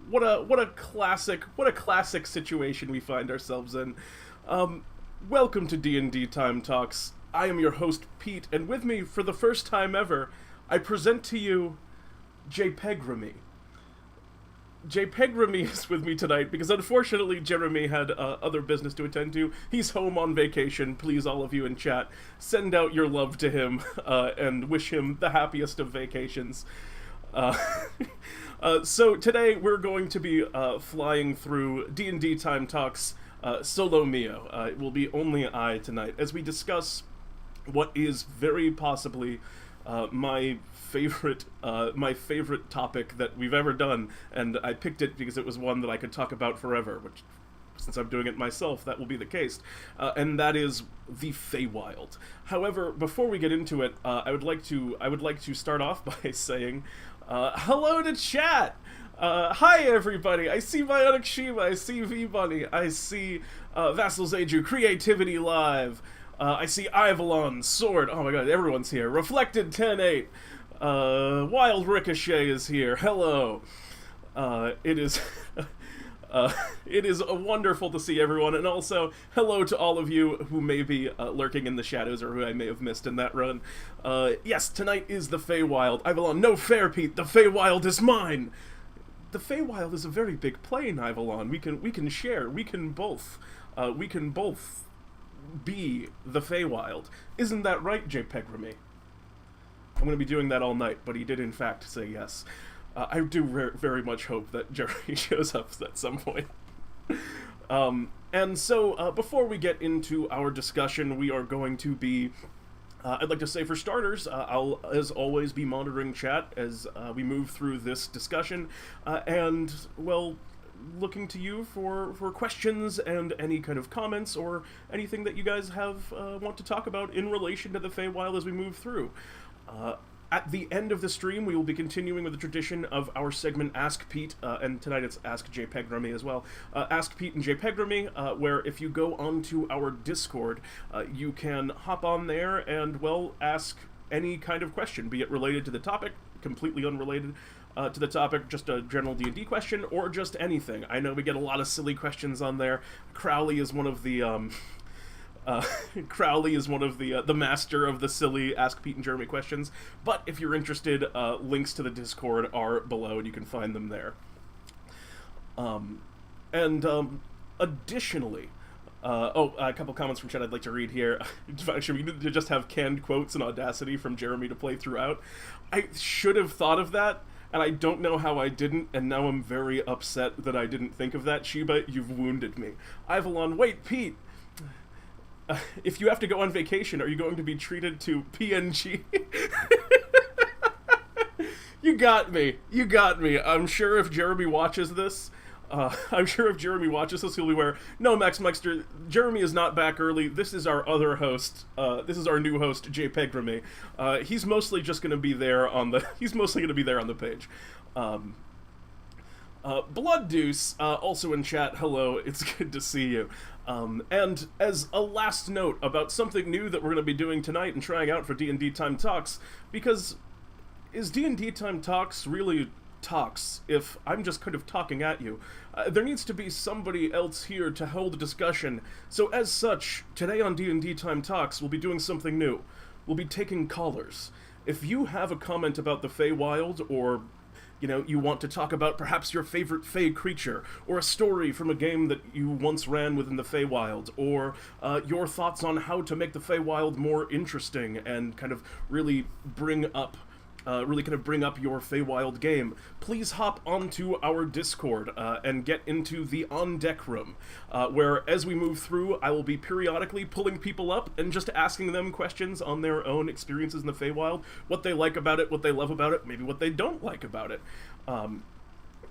What a classic situation we find ourselves in. Welcome to DnDTime Talks. I am your host Pete, and with me for the first time ever, I present to you JPEG Remy is with me tonight because unfortunately Jeremy had other business to attend to. He's home on vacation. Please, all of you in chat, send out your love to him and wish him the happiest of vacations. Uh, so today we're going to be flying through DnDTime Talks solo mio. It will be only I tonight as we discuss what is very possibly my favorite topic that we've ever done, and I picked it because it was one that I could talk about forever, which, since I'm doing it myself, that will be the case, and that is the Feywild. However, before we get into it, I would like to start off by saying hello to chat. Hi everybody, I see Bionic Shiva, I see V-Bunny, I see Vassal Zeju, Creativity Live, I see Ivalon, Sword, oh my god, everyone's here, Reflected 10-8, Wild Ricochet is here, hello, it is, it is wonderful to see everyone, and also, hello to all of you who may be lurking in the shadows or who I may have missed in that run. Yes, tonight is the Feywild. Ivalon, no fair, Pete, the Feywild is mine! The Feywild is a very big plane, Ivalon. We can share. We can both be the Feywild. Isn't that right, JPEG Remy? I'm going to be doing that all night, but he did in fact say yes. I do very much hope that Jeremy shows up at some point. And so, before we get into our discussion, we are going to be... I'd like to say, for starters, I'll, as always, be monitoring chat as we move through this discussion, and, well, looking to you for questions and any kind of comments or anything that you guys want to talk about in relation to the Feywild as we move through. At the end of the stream, we will be continuing with the tradition of our segment Ask Pete, and tonight it's Ask JPEG Remy as well. Ask Pete and JPEG Remy, where if you go onto our Discord, you can hop on there and, well, ask any kind of question, be it related to the topic, completely unrelated to the topic, just a general D&D question, or just anything. I know we get a lot of silly questions on there. Crowley is one of the... Crowley is one of the master of the silly Ask Pete and Jeremy questions, but if you're interested, links to the Discord are below and you can find them there. Additionally, a couple comments from chat I'd like to read here. Actually, we need to just have canned quotes and Audacity from Jeremy to play throughout. I should have thought of that, and I don't know how I didn't, and now I'm very upset that I didn't think of that. Sheba, you've wounded me. Ivalon, wait, Pete! If you have to go on vacation, are you going to be treated to PNG? You got me. You got me. I'm sure if Jeremy watches this, he'll be aware. No, Max Meister, Jeremy is not back early. This is our other host. This is our new host, JPEG Remy. He's mostly just going to be there on the. He's mostly going to be there on the page. Blood Deuce, also in chat, hello, it's good to see you. And as a last note about something new that we're going to be doing tonight and trying out for DnDTime Talks, because is DnDTime Talks really talks if I'm just kind of talking at you? There needs to be somebody else here to hold a discussion, so as such, today on DnDTime Talks, we'll be doing something new. We'll be taking callers. If you have a comment about the Feywild, or you want to talk about perhaps your favorite Fey creature, or a story from a game that you once ran within the Feywild, or your thoughts on how to make the Feywild more interesting and kind of really bring up your Feywild game, please hop onto our Discord and get into the On Deck room, where as we move through, I will be periodically pulling people up and just asking them questions on their own experiences in the Feywild, what they like about it, what they love about it, maybe what they don't like about it.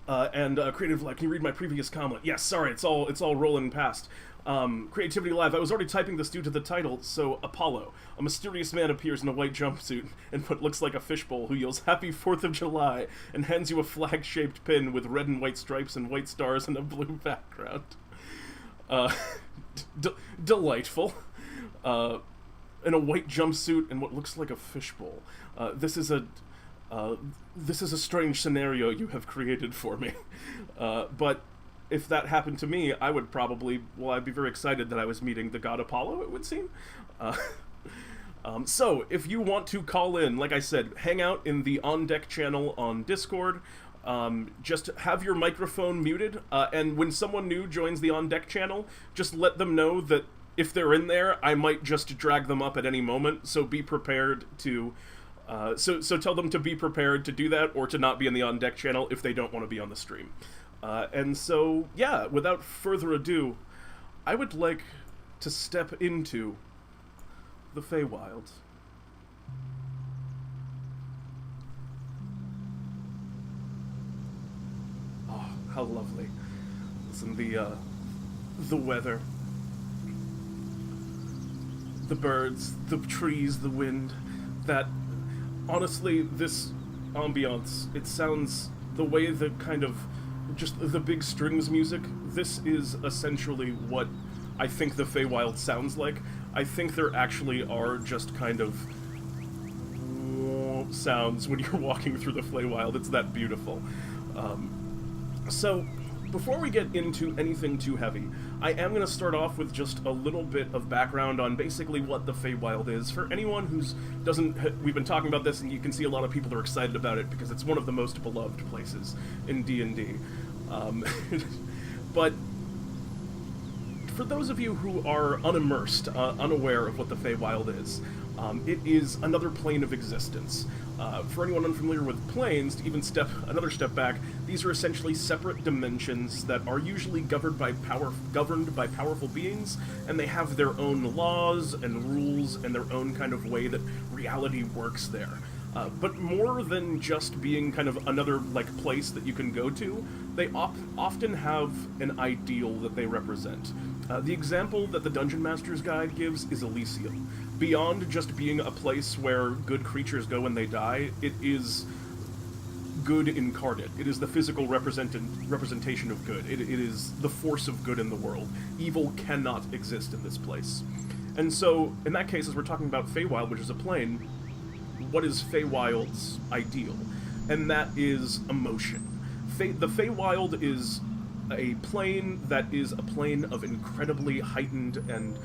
Creative Live, can you read my previous comment? Yes, sorry, it's all rolling past. Creativity Live, I was already typing this due to the title, so Apollo. A mysterious man appears in a white jumpsuit and what looks like a fishbowl who yells Happy 4th of July and hands you a flag-shaped pin with red and white stripes and white stars and a blue background. Delightful. In a white jumpsuit and what looks like a fishbowl. This is a uh, this is a strange scenario you have created for me. But if that happened to me, I would probably, well, I'd be very excited that I was meeting the god Apollo, it would seem. Uh, so, if you want to call in, like I said, hang out in the On Deck channel on Discord. Just have your microphone muted, and when someone new joins the On Deck channel, just let them know that if they're in there, I might just drag them up at any moment, so be prepared to... So tell them to be prepared to do that, or to not be in the On Deck channel if they don't want to be on the stream. And so, yeah, without further ado, I would like to step into the Feywild. Oh, how lovely. Listen, the weather, the birds, the trees, the wind, that, honestly, this ambiance, it sounds, the way the kind of, just the big strings music, this is essentially what I think the Feywild sounds like. I think there actually are just kind of sounds when you're walking through the Feywild. It's that beautiful. So, before we get into anything too heavy, I am going to start off with just a little bit of background on basically what the Feywild is. For anyone who's we've been talking about this, and you can see a lot of people are excited about it because it's one of the most beloved places in D&D. But for those of you who are unimmersed, unaware of what the Feywild is, it is another plane of existence. For anyone unfamiliar with planes, to even another step back, these are essentially separate dimensions that are usually governed by powerful beings, and they have their own laws and rules and their own kind of way that reality works there. But more than just being kind of another, like, place that you can go to, they often have an ideal that they represent. The example that the Dungeon Master's Guide gives is Elysium. Beyond just being a place where good creatures go when they die, it is good incarnate. It is the physical representation of good. It is the force of good in the world. Evil cannot exist in this place. And so, in that case, as we're talking about Feywild, which is a plane, what is Feywild's ideal? And that is emotion. The Feywild is a plane that is a plane of incredibly heightened and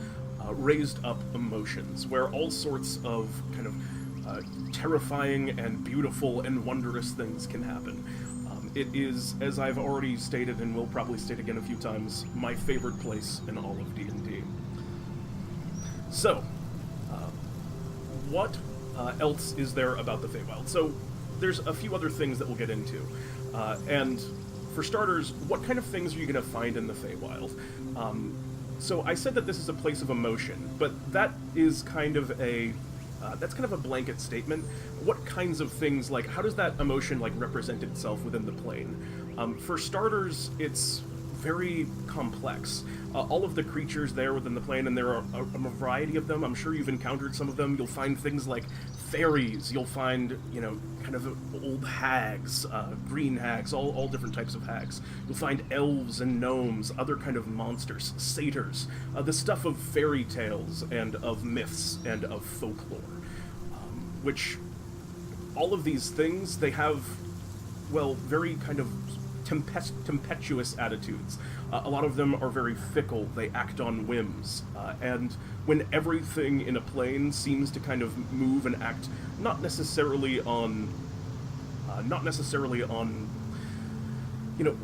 raised up emotions, where all sorts of kind of terrifying and beautiful and wondrous things can happen. It is, as I've already stated and will probably state again a few times, my favorite place in all of D&D. So, what else is there about the Feywild? So, there's a few other things that we'll get into. And for starters, what kind of things are you going to find in the Feywild? So I said that this is a place of emotion, but that is kind of that's kind of a blanket statement. What kinds of things, like, how does that emotion, like, represent itself within the plane? For starters, it's very complex. All of the creatures there within the plane, and there are a variety of them. I'm sure you've encountered some of them. You'll find things like fairies. You'll find, kind of old hags, green hags, all different types of hags. You'll find elves and gnomes, other kind of monsters, satyrs, the stuff of fairy tales and of myths and of folklore, which all of these things, they have, well, very kind of tempestuous attitudes. A lot of them are very fickle. They act on whims. And when everything in a plane seems to kind of move and act not necessarily on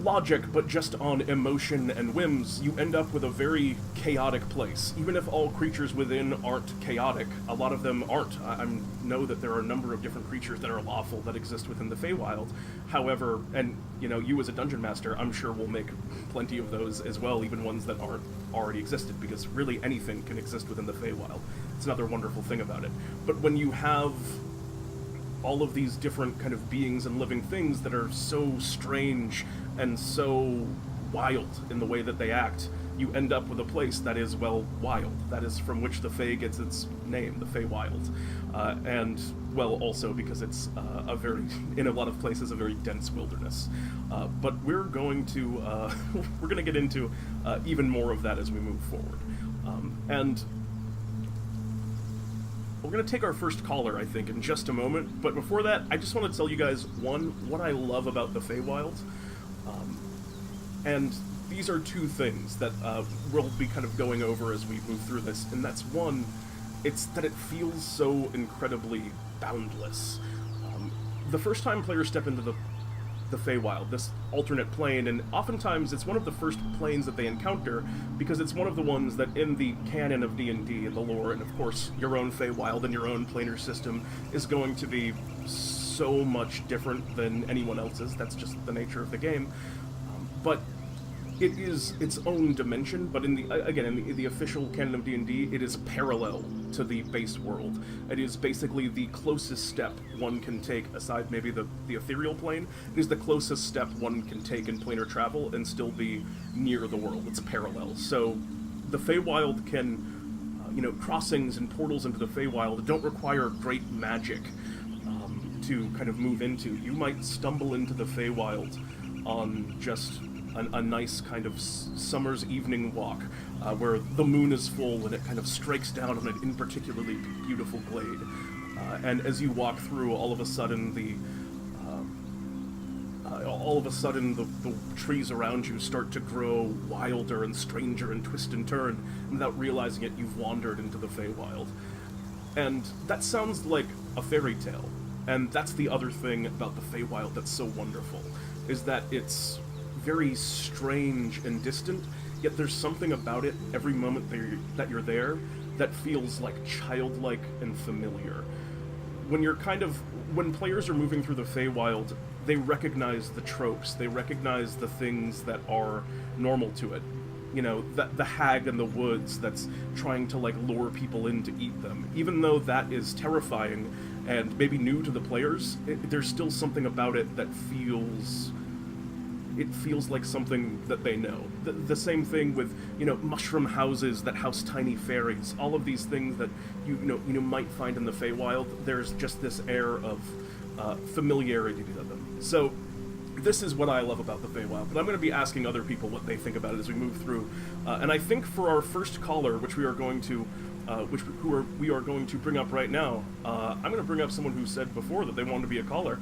logic, but just on emotion and whims, you end up with a very chaotic place. Even if all creatures within aren't chaotic, a lot of them aren't. I know that there are a number of different creatures that are lawful that exist within the Feywild. However, and you as a dungeon master, I'm sure will make plenty of those as well, even ones that aren't already existed, because really anything can exist within the Feywild. It's another wonderful thing about it. But when you have all of these different kind of beings and living things that are so strange and so wild in the way that they act, you end up with a place that is, well, wild. That is from which the Fey gets its name, the Feywild. And, well, also because it's in a lot of places, a very dense wilderness. But we're going to get into even more of that as we move forward. And we're gonna take our first caller, I think, in just a moment. But before that, I just want to tell you guys what I love about the Feywild, and these are two things that we'll be kind of going over as we move through this. And that's one, it's that it feels so incredibly boundless. The first time players step into the Feywild, this alternate plane, and oftentimes it's one of the first planes that they encounter because it's one of the ones that in the canon of D&D and the lore, and of course your own Feywild and your own planar system is going to be so much different than anyone else's. That's just the nature of the game. But it is its own dimension, but in the official canon of D&D, it is parallel to the base world. It is basically the closest step one can take, aside maybe the ethereal plane. It is the closest step one can take in planar travel and still be near the world. It's parallel. So the Feywild can, crossings and portals into the Feywild don't require great magic to kind of move into. You might stumble into the Feywild on just a nice kind of summer's evening walk where the moon is full and it kind of strikes down on an in particularly beautiful glade. And as you walk through, all of a sudden the trees around you start to grow wilder and stranger and twist and turn. And without realizing it, you've wandered into the Feywild. And that sounds like a fairy tale. And that's the other thing about the Feywild that's so wonderful, is that it's very strange and distant, yet there's something about it every moment that you're there that feels like childlike and familiar. When players are moving through the Feywild, they recognize the tropes, they recognize the things that are normal to it. The hag in the woods that's trying to lure people in to eat them. Even though that is terrifying and maybe new to the players, there's still something about it that feels like something that they know. The same thing with, mushroom houses that house tiny fairies. All of these things that you might find in the Feywild, there's just this air of familiarity to them. So this is what I love about the Feywild, but I'm going to be asking other people what they think about it as we move through. And I think for our first caller, which we are going to bring up right now, I'm going to bring up someone who said before that they wanted to be a caller.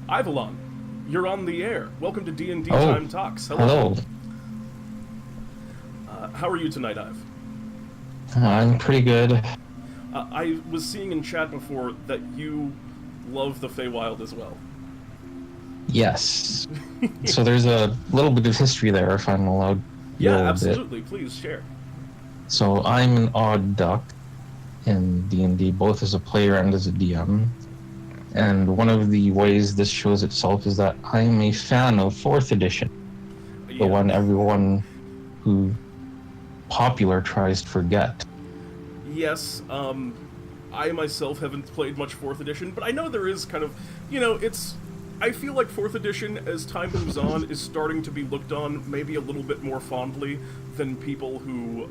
Ivalon, you're on the air. Welcome to DnDTime Talks. Hello. How are you tonight, Ive? I'm pretty good. I was seeing in chat before that you love the Feywild as well. Yes. So there's a little bit of history there, if I'm allowed. Yeah, absolutely. Please share. So I'm an odd duck in D&D, both as a player and as a DM. And one of the ways this shows itself is that I'm a fan of 4th edition. Yeah. The one everyone who popular tries to forget. Yes, I myself haven't played much 4th edition, but I know there is kind of, I feel like 4th edition, as time moves on, is starting to be looked on maybe a little bit more fondly than people who,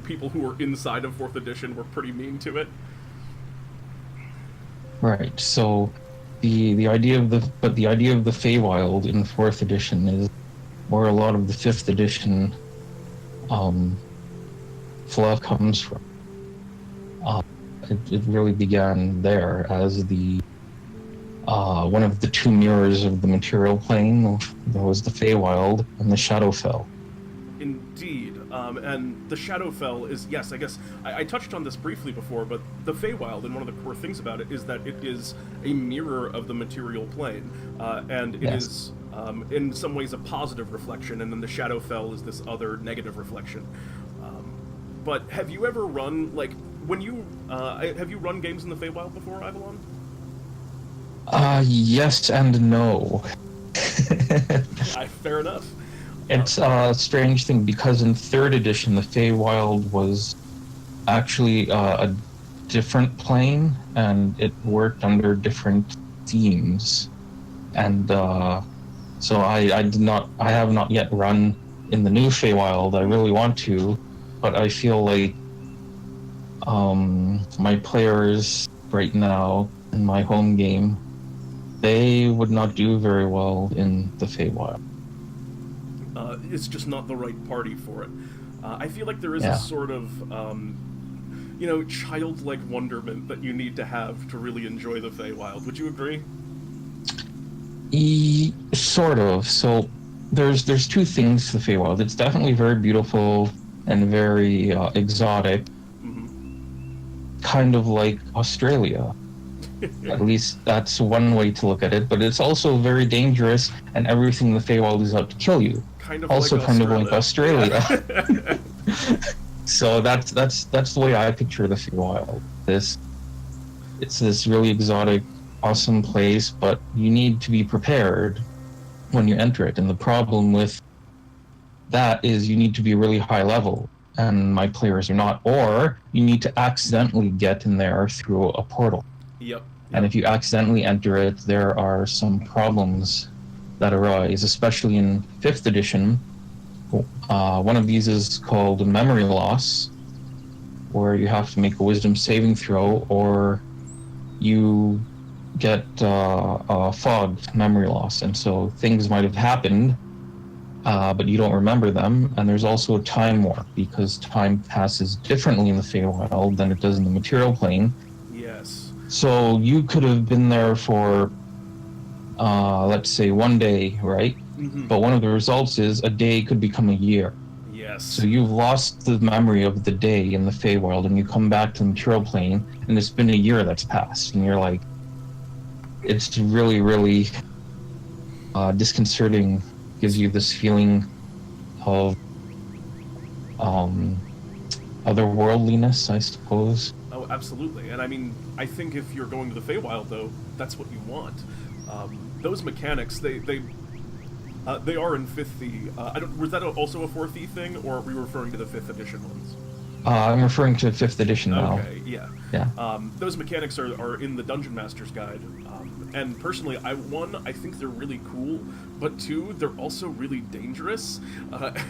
people who were inside of 4th edition were pretty mean to it. Right. So, the idea of the Feywild in 4th edition is where a lot of the 5th edition fluff comes from. It really began there as the one of the two mirrors of the material plane. There was the Feywild and the Shadowfell. Indeed. And the Shadowfell is, yes, I guess, I touched on this briefly before, but the Feywild, and one of the core things about it is that it is a mirror of the material plane, and it is, in some ways, a positive reflection, and then the Shadowfell is this other negative reflection. But have you ever run, have you run games in the Feywild before, Ivalon? Yes and no. Fair enough. It's a strange thing, because in 3rd edition, the Feywild was actually a different plane, and it worked under different themes. And so I have not yet run in the new Feywild. I really want to, but I feel like my players right now in my home game, they would not do very well in the Feywild. It's just not the right party for it. I feel like there is a sort of childlike wonderment that you need to have to really enjoy the Feywild. Would you agree? Sort of. So there's two things to the Feywild. It's definitely very beautiful and very exotic, kind of like Australia. At least that's one way to look at it. But it's also very dangerous, and everything in the Feywild is out to kill you. Also, kind of like Australia. Yeah. So that's the way I picture the Feywild. It's this really exotic, awesome place, but you need to be prepared when you enter it. And the problem with that is you need to be really high level, and my players are not, or you need to accidentally get in there through a portal. Yep. And if you accidentally enter it, there are some problems that arise, especially in 5th edition. One of these is called memory loss, where you have to make a wisdom saving throw, or you get fogged memory loss. And so things might have happened, but you don't remember them. And there's also a time warp, because time passes differently in the Feywild than it does in the material plane. Yes. So you could have been there for, let's say, 1 day, right? But one of the results is a day could become a year. Yes. So you've lost the memory of the day in the Feywild, and you come back to the material plane, and it's been a year that's passed, and you're like, it's really, really disconcerting. Gives you this feeling of otherworldliness, I suppose. Oh, absolutely. And I mean, I think if you're going to the Feywild, though, that's what you want. Those mechanics, they are in 5th E. Was that also a 4th E thing, or are we referring to the 5th edition ones? I'm referring to 5th edition now. Okay, yeah. Yeah. Those mechanics are in the Dungeon Master's Guide. And personally, I think they're really cool, but 2, they're also really dangerous.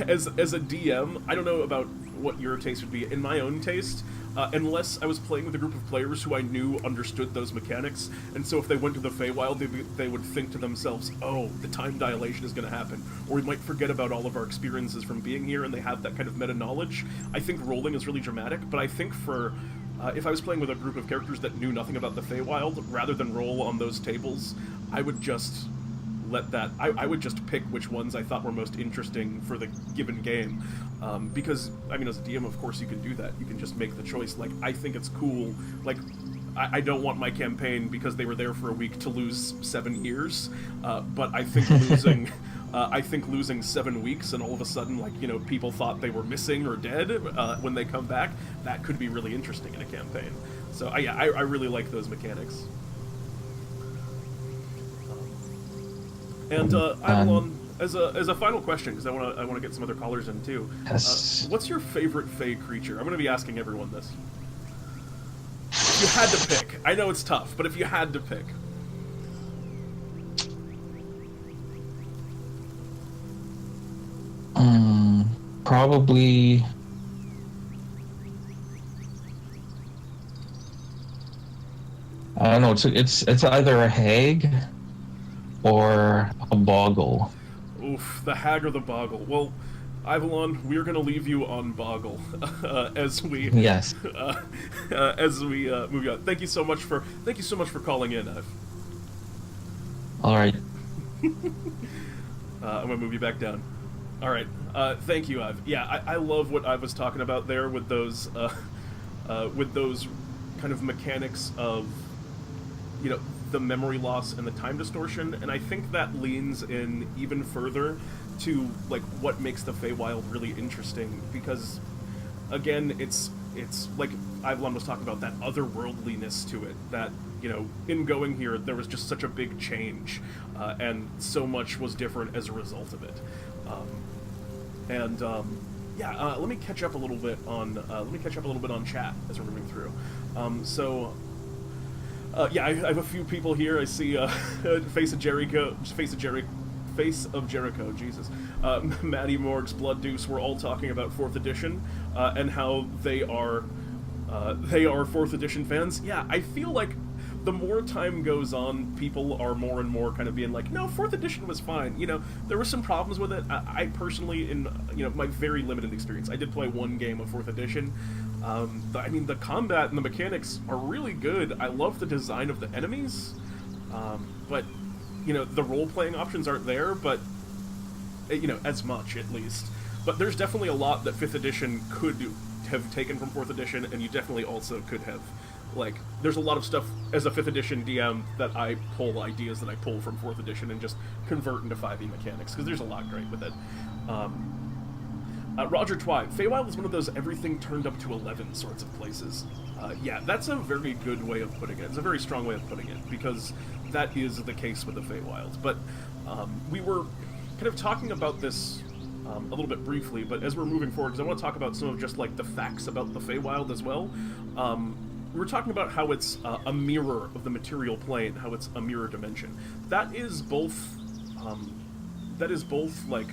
As a DM, I don't know about what your taste would be. In my own taste, unless I was playing with a group of players who I knew understood those mechanics, and so if they went to the Feywild, they would think to themselves, oh, the time dilation is going to happen, or we might forget about all of our experiences from being here, and they have that kind of meta-knowledge. I think rolling is really dramatic, but I think for... if I was playing with a group of characters that knew nothing about the Feywild, rather than roll on those tables, I would just let that... I would just pick which ones I thought were most interesting for the given game. Because, I mean, as a DM, of course you can do that. You can just make the choice, like, I think it's cool, like, I don't want my campaign, because they were there for a week, to lose 7 years, but I think losing... I think losing 7 weeks and all of a sudden, like, people thought they were missing or dead when they come back, that could be really interesting in a campaign. So, I really like those mechanics. And, Avalon, as a final question, because I want to get some other callers in too. Yes. What's your favorite Fey creature? I'm going to be asking everyone this. If you had to pick, I know it's tough, but if you had to pick. Probably... I don't know. It's either a hag or a boggle. Oof, the hag or the boggle. Well, Avalon, we're going to leave you on boggle as we Yes. as we move on. Thank you so much for calling in, Ive. All right. I'm gonna move you back down. All right. Thank you, Ive. Yeah, I love what Ive was talking about there with those kind of mechanics of, the memory loss and the time distortion, and I think that leans in even further to, like, what makes the Feywild really interesting, because, again, it's like Avalon was talking about, that otherworldliness to it, that, in going here, there was just such a big change, and so much was different as a result of it. Let me catch up a little bit on chat as we're moving through. I have a few people here. I see Face of Jericho, Jesus. Maddie Morg's Blood Deuce. We're all talking about 4th edition and how they are 4th edition fans. Yeah, I feel like the more time goes on, people are more and more kind of being like, no, 4th edition was fine. There were some problems with it. I personally, in my very limited experience, I did play one game of 4th edition. I mean, the combat and the mechanics are really good. I love the design of the enemies, but, you know, the role-playing options aren't there, but, you know, as much, at least. But there's definitely a lot that 5th edition could have taken from 4th edition, and you definitely also could have. Like, there's a lot of stuff as a 5th edition DM that I pull ideas that I pull from 4th edition and just convert into 5e mechanics, because there's a lot great with it. Roger Twy, Feywild is one of those everything turned up to 11 sorts of places. Yeah, that's a very good way of putting it. It's a very strong way of putting it, because that is the case with the Feywild. But we were kind of talking about this a little bit briefly, but as we're moving forward, because I want to talk about some of just, like, the facts about the Feywild as well. We were talking about how it's a mirror of the material plane, how it's a mirror dimension. That is both, like,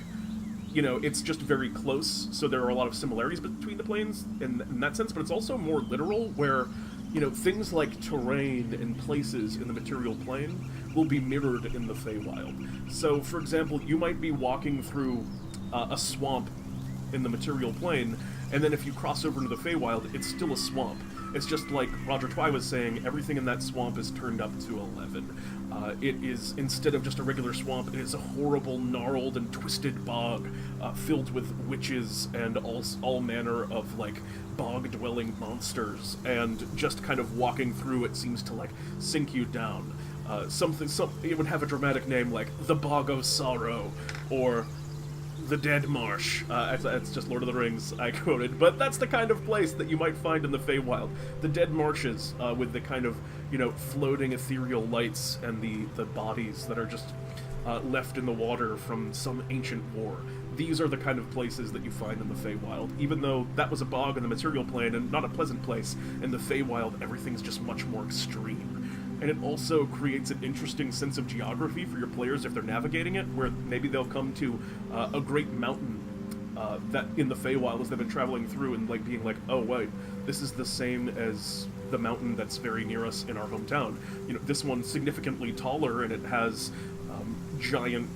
you know, it's just very close, so there are a lot of similarities between the planes in that sense, but it's also more literal, where, you know, things like terrain and places in the material plane will be mirrored in the Feywild. So, for example, you might be walking through a swamp in the material plane, and then if you cross over into the Feywild, it's still a swamp. It's just like Roger Twy was saying, everything in that swamp is turned up to 11. It is, instead of just a regular swamp, it is a horrible, gnarled, and twisted bog filled with witches and all manner of, like, bog-dwelling monsters, and just kind of walking through it seems to, like, sink you down. It would have a dramatic name like the Bog of Sorrow, or the Dead Marsh. It's just Lord of the Rings I quoted, but that's the kind of place that you might find in the Feywild. The Dead Marshes, with the kind of, you know, floating ethereal lights and the bodies that are just left in the water from some ancient war. These are the kind of places that you find in the Feywild, even though that was a bog in the material plane and not a pleasant place. In the Feywild, everything's just much more extreme. And it also creates an interesting sense of geography for your players if they're navigating it, where maybe they'll come to a great mountain that in the Feywild as they've been traveling through, and, like, being like, oh wait, this is the same as the mountain that's very near us in our hometown. You know, this one's significantly taller, and it has giant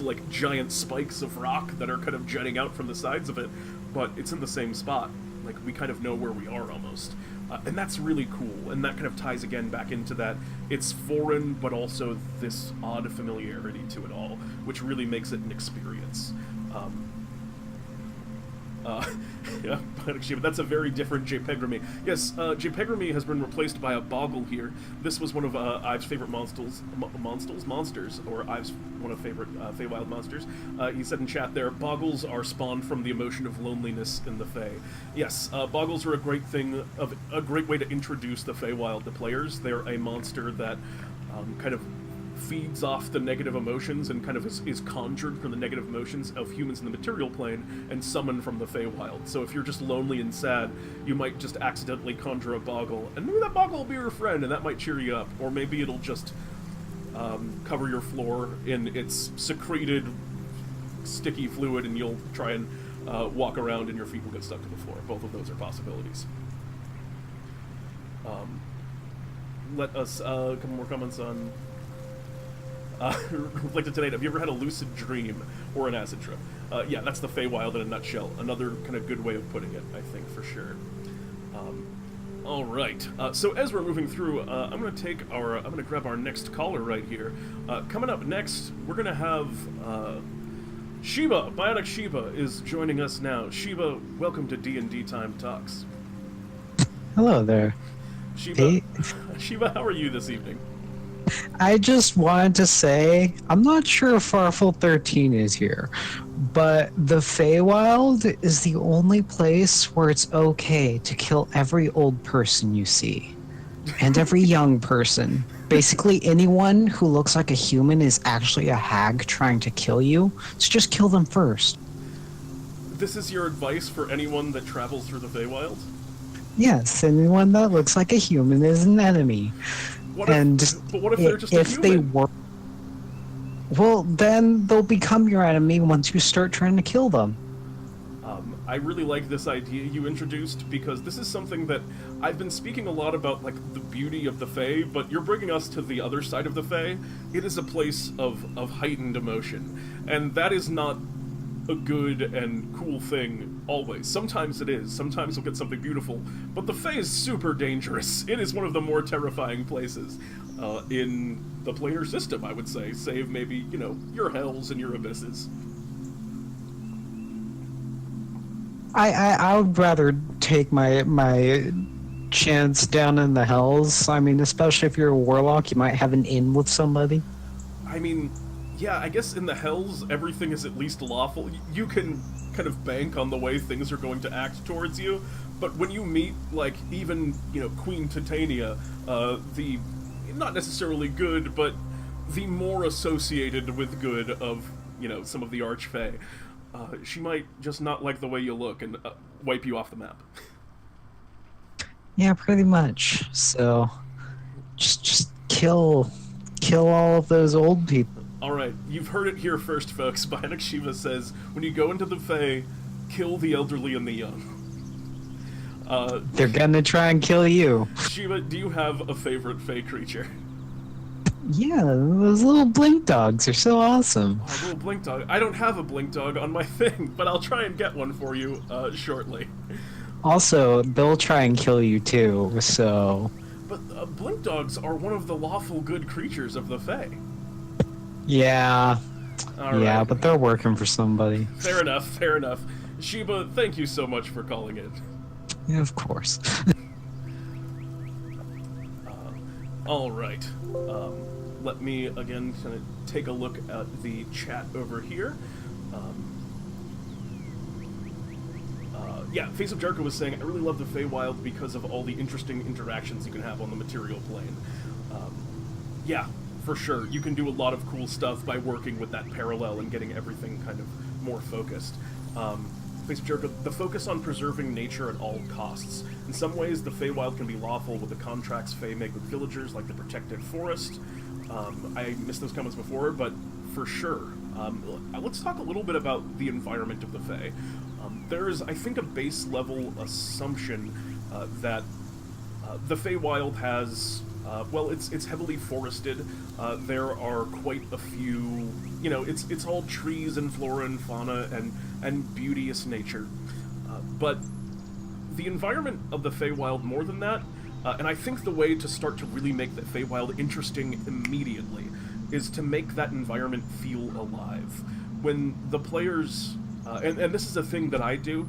like giant spikes of rock that are kind of jutting out from the sides of it, but it's in the same spot. Like, we kind of know where we are almost. And that's really cool, and that kind of ties again back into that it's foreign, but also this odd familiarity to it all, which really makes it an experience. Yeah, but that's a very different JPEGramy. Yes, JPEGramy has been replaced by a Boggle here. This was one of Ives' favorite monsters, or Ives' one of favorite Feywild monsters. He said in chat there, Boggles are spawned from the emotion of loneliness in the Fey. Yes, Boggles are a great way to introduce the Feywild to players. They're a monster that kind of feeds off the negative emotions and kind of is conjured from the negative emotions of humans in the material plane and summoned from the Feywild. So if you're just lonely and sad, you might just accidentally conjure a Boggle, and maybe that Boggle will be your friend, and that might cheer you up. Or maybe it'll just cover your floor in its secreted sticky fluid, and you'll try and walk around and your feet will get stuck to the floor. Both of those are possibilities. Let us, a couple more comments on Reflected Tonight. Have you ever had a lucid dream or an acid trip? Yeah, that's the Feywild in a nutshell. Another kind of good way of putting it, I think, for sure. All right. So as we're moving through, I'm gonna grab our next caller right here. Coming up next, we're gonna have Sheba. Bionic Sheba is joining us now. Sheba, welcome to DnDTime Talks. Hello there. Sheba, hey. Sheba, how are you this evening? I just wanted to say, I'm not sure if Farfel 13 is here, but the Feywild is the only place where it's okay to kill every old person you see. And every young person. Basically, anyone who looks like a human is actually a hag trying to kill you, so just kill them first. This is your advice for anyone that travels through the Feywild? Yes, anyone that looks like a human is an enemy. But what if they're just a human? They were, well, then they'll become your enemy once you start trying to kill them. I really like this idea you introduced, because this is something that I've been speaking a lot about, like, the beauty of the Fae, but you're bringing us to the other side of the Fae. It is a place of heightened emotion, and that is not a good and cool thing always. Sometimes it is. Sometimes you'll get something beautiful. But the Fae is super dangerous. It is one of the more terrifying places in the planar system, I would say. Save maybe, you know, your hells and your abysses. I would rather take my chance down in the hells. I mean, especially if you're a warlock, you might have an in with somebody. I mean, yeah, I guess in the hells, everything is at least lawful. You can kind of bank on the way things are going to act towards you, but when you meet, like, even, you know, Queen Titania, the, not necessarily good, but the more associated with good of, you know, some of the Archfey, she might just not like the way you look and wipe you off the map. Yeah, pretty much. So, just kill all of those old people. Alright, you've heard it here first, folks. Bionic Shiva says, when you go into the Fae, kill the elderly and the young. They're gonna try and kill you. Shiva, do you have a favorite Fae creature? Yeah, those little blink dogs are so awesome. Oh, little blink dog. I don't have a blink dog on my thing, but I'll try and get one for you shortly. Also, they'll try and kill you too, so... But blink dogs are one of the lawful good creatures of the Fae. Yeah. All yeah, right. but they're working for somebody. Fair enough, fair enough. Shiba, thank you so much for calling in. Yeah, of course. Alright. Let me, again, kind of take a look at the chat over here. Yeah, Face of Jericho was saying, I really love the Feywild because of all the interesting interactions you can have on the material plane. Yeah, for sure. You can do a lot of cool stuff by working with that parallel and getting everything kind of more focused. Face of Jericho, the focus on preserving nature at all costs. In some ways, the Feywild can be lawful with the contracts Fey make with villagers, like the protected forest. I missed those comments before, but for sure. Let's talk a little bit about the environment of the Fey. There's, I think, a base level assumption that the Feywild has, well, it's heavily forested. There are quite a few, you know, it's all trees and flora and fauna and beauteous nature. But the environment of the Feywild, more than that, and I think the way to start to really make the Feywild interesting immediately is to make that environment feel alive. When the players, and this is a thing that I do,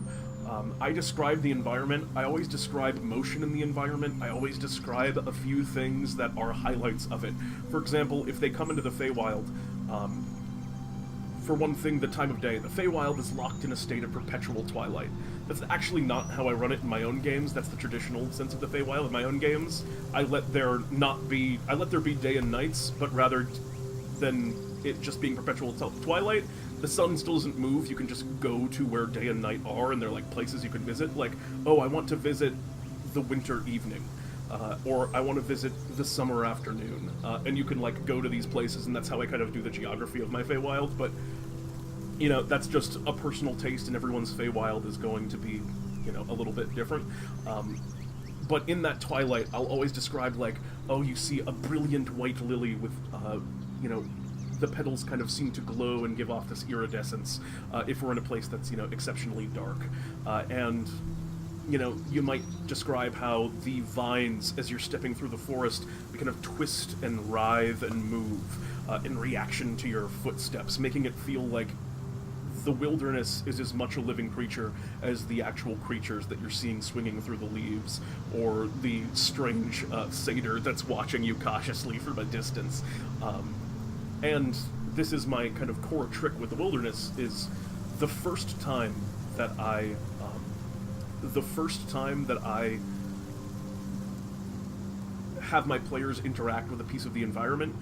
I describe the environment, I always describe motion in the environment, I always describe a few things that are highlights of it. For example, if they come into the Feywild, for one thing, the time of day. The Feywild is locked in a state of perpetual twilight. That's actually not how I run it in my own games. That's the traditional sense of the Feywild. In my own games, I let there be day and nights, but rather than it just being perpetual twilight, the sun still doesn't move. You can just go to where day and night are, and they're like places you can visit. Like, oh, I want to visit the winter evening. Or I want to visit the summer afternoon, and you can like go to these places, and that's how I kind of do the geography of my Feywild. But you know, that's just a personal taste, and everyone's Feywild is going to be, you know, a little bit different. But in that twilight, I'll always describe like, oh, you see a brilliant white lily with, you know, the petals kind of seem to glow and give off this iridescence. If we're in a place that's, you know, exceptionally dark, and you know, you might describe how the vines, as you're stepping through the forest, they kind of twist and writhe and move in reaction to your footsteps, making it feel like the wilderness is as much a living creature as the actual creatures that you're seeing swinging through the leaves, or the strange satyr that's watching you cautiously from a distance. And this is my kind of core trick with the wilderness, is the first time that I have my players interact with a piece of the environment.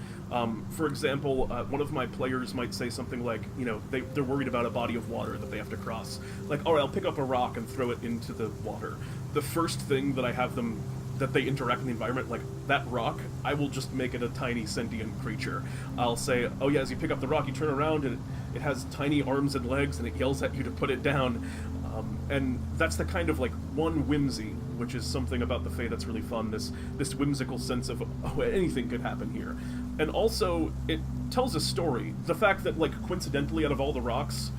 For example, one of my players might say something like, you know, they're worried about a body of water that they have to cross. Like, alright, I'll pick up a rock and throw it into the water. The first thing that I have them, that they interact in the environment, like, that rock, I will just make it a tiny sentient creature. I'll say, oh yeah, as you pick up the rock, you turn around and it has tiny arms and legs and it yells at you to put it down. And that's the kind of, like, one whimsy, which is something about the Fae that's really fun, this whimsical sense of, oh, anything could happen here. And also, it tells a story. The fact that, like, coincidentally, out of all the rocks,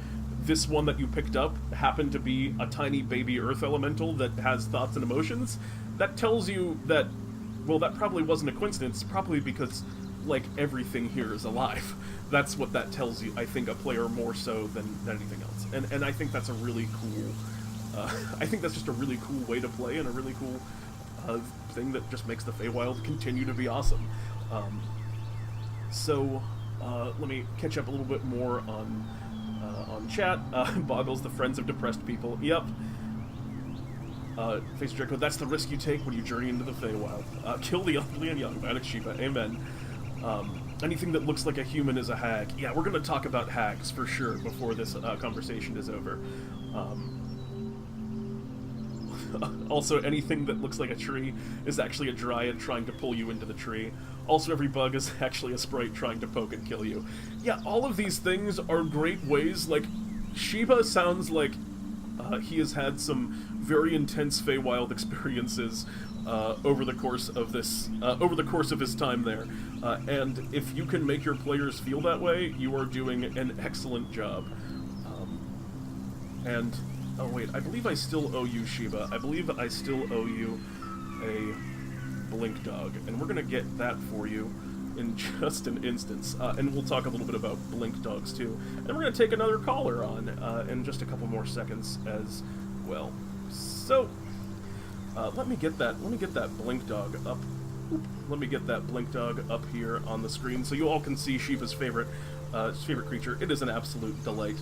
this one that you picked up happened to be a tiny baby earth elemental that has thoughts and emotions, that tells you that, well, that probably wasn't a coincidence, probably because, like, everything here is alive. That's what that tells you, I think, a player more so than anything else. And I think that's a really cool, I think that's just a really cool way to play, and a really cool thing that just makes the Feywild continue to be awesome. Let me catch up a little bit more on chat. Boggles, the friends of depressed people. Yep. Face Draco, that's the risk you take when you journey into the Feywild. Kill the elderly and young. Manic Shiva. Amen. Anything that looks like a human is a hag. Yeah, we're going to talk about hags for sure before this conversation is over. Also, anything that looks like a tree is actually a dryad trying to pull you into the tree. Also, every bug is actually a sprite trying to poke and kill you. Yeah, all of these things are great ways. Like, Shiba sounds like he has had some very intense Feywild experiences over the course of his time there. And if you can make your players feel that way, you are doing an excellent job. Oh wait, I believe I still owe you, Shiba. I believe I still owe you a blink dog, and we're gonna get that for you in just an instance. And we'll talk a little bit about blink dogs too. And we're gonna take another caller on in just a couple more seconds as well. So let me get that blink dog up. Let me get that blink dog up here on the screen so you all can see Shiba's favorite creature. It is an absolute delight.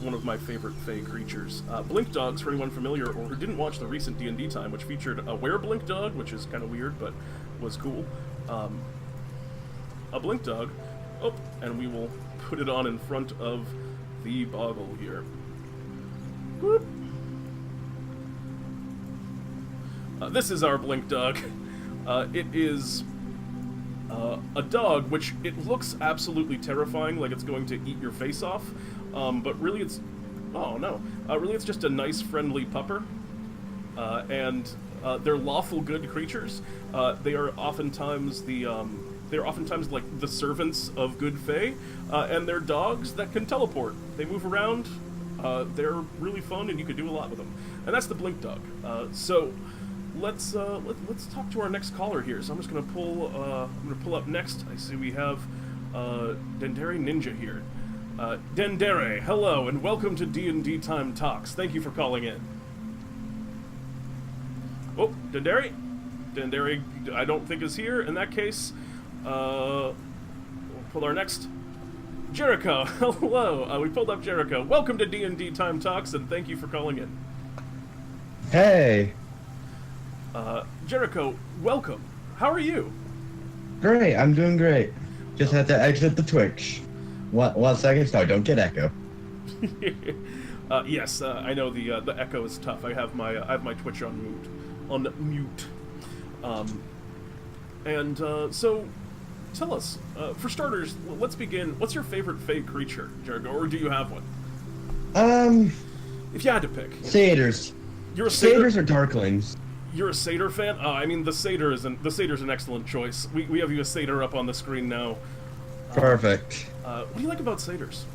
One of my favorite Fey creatures. Blink dogs, for anyone familiar or who didn't watch the recent D&D time, which featured a were-blink dog, which is kind of weird, but was cool. A blink dog. Oh, and we will put it on in front of the boggle here. Whoop. This is our blink dog. It is a dog which it looks absolutely terrifying, like it's going to eat your face off. But really it's... Oh, no. Really it's just a nice, friendly pupper. And they're lawful good creatures. They are oftentimes like the servants of good Fae. And they're dogs that can teleport. They move around. They're really fun, and you can do a lot with them. And that's the blink dog. So let's talk to our next caller here. So I'm just gonna pull up next. I see we have DnDTime Ninja here. DnDTime, hello, and welcome to DnDTime Talks. Thank you for calling in. Oh, DnDTime, I don't think is here. In that case, we'll pull our next. Jericho, hello. We pulled up Jericho. Welcome to DnDTime Talks, and thank you for calling in. Hey. Jericho, welcome. How are you? Great, I'm doing great. Just had to exit the Twitch. 1 second, so don't get echo. Yes, I know the echo is tough. I have my Twitch on mute. So tell us, for starters, let's begin. What's your favorite Fey creature, Jericho, or do you have one? If you had to pick. Satyrs. You're a satyr? Satyrs or Darklings? You're a satyr fan? I mean, the satyr's an excellent choice. We have you a satyr up on the screen now. Perfect. What do you like about satyrs?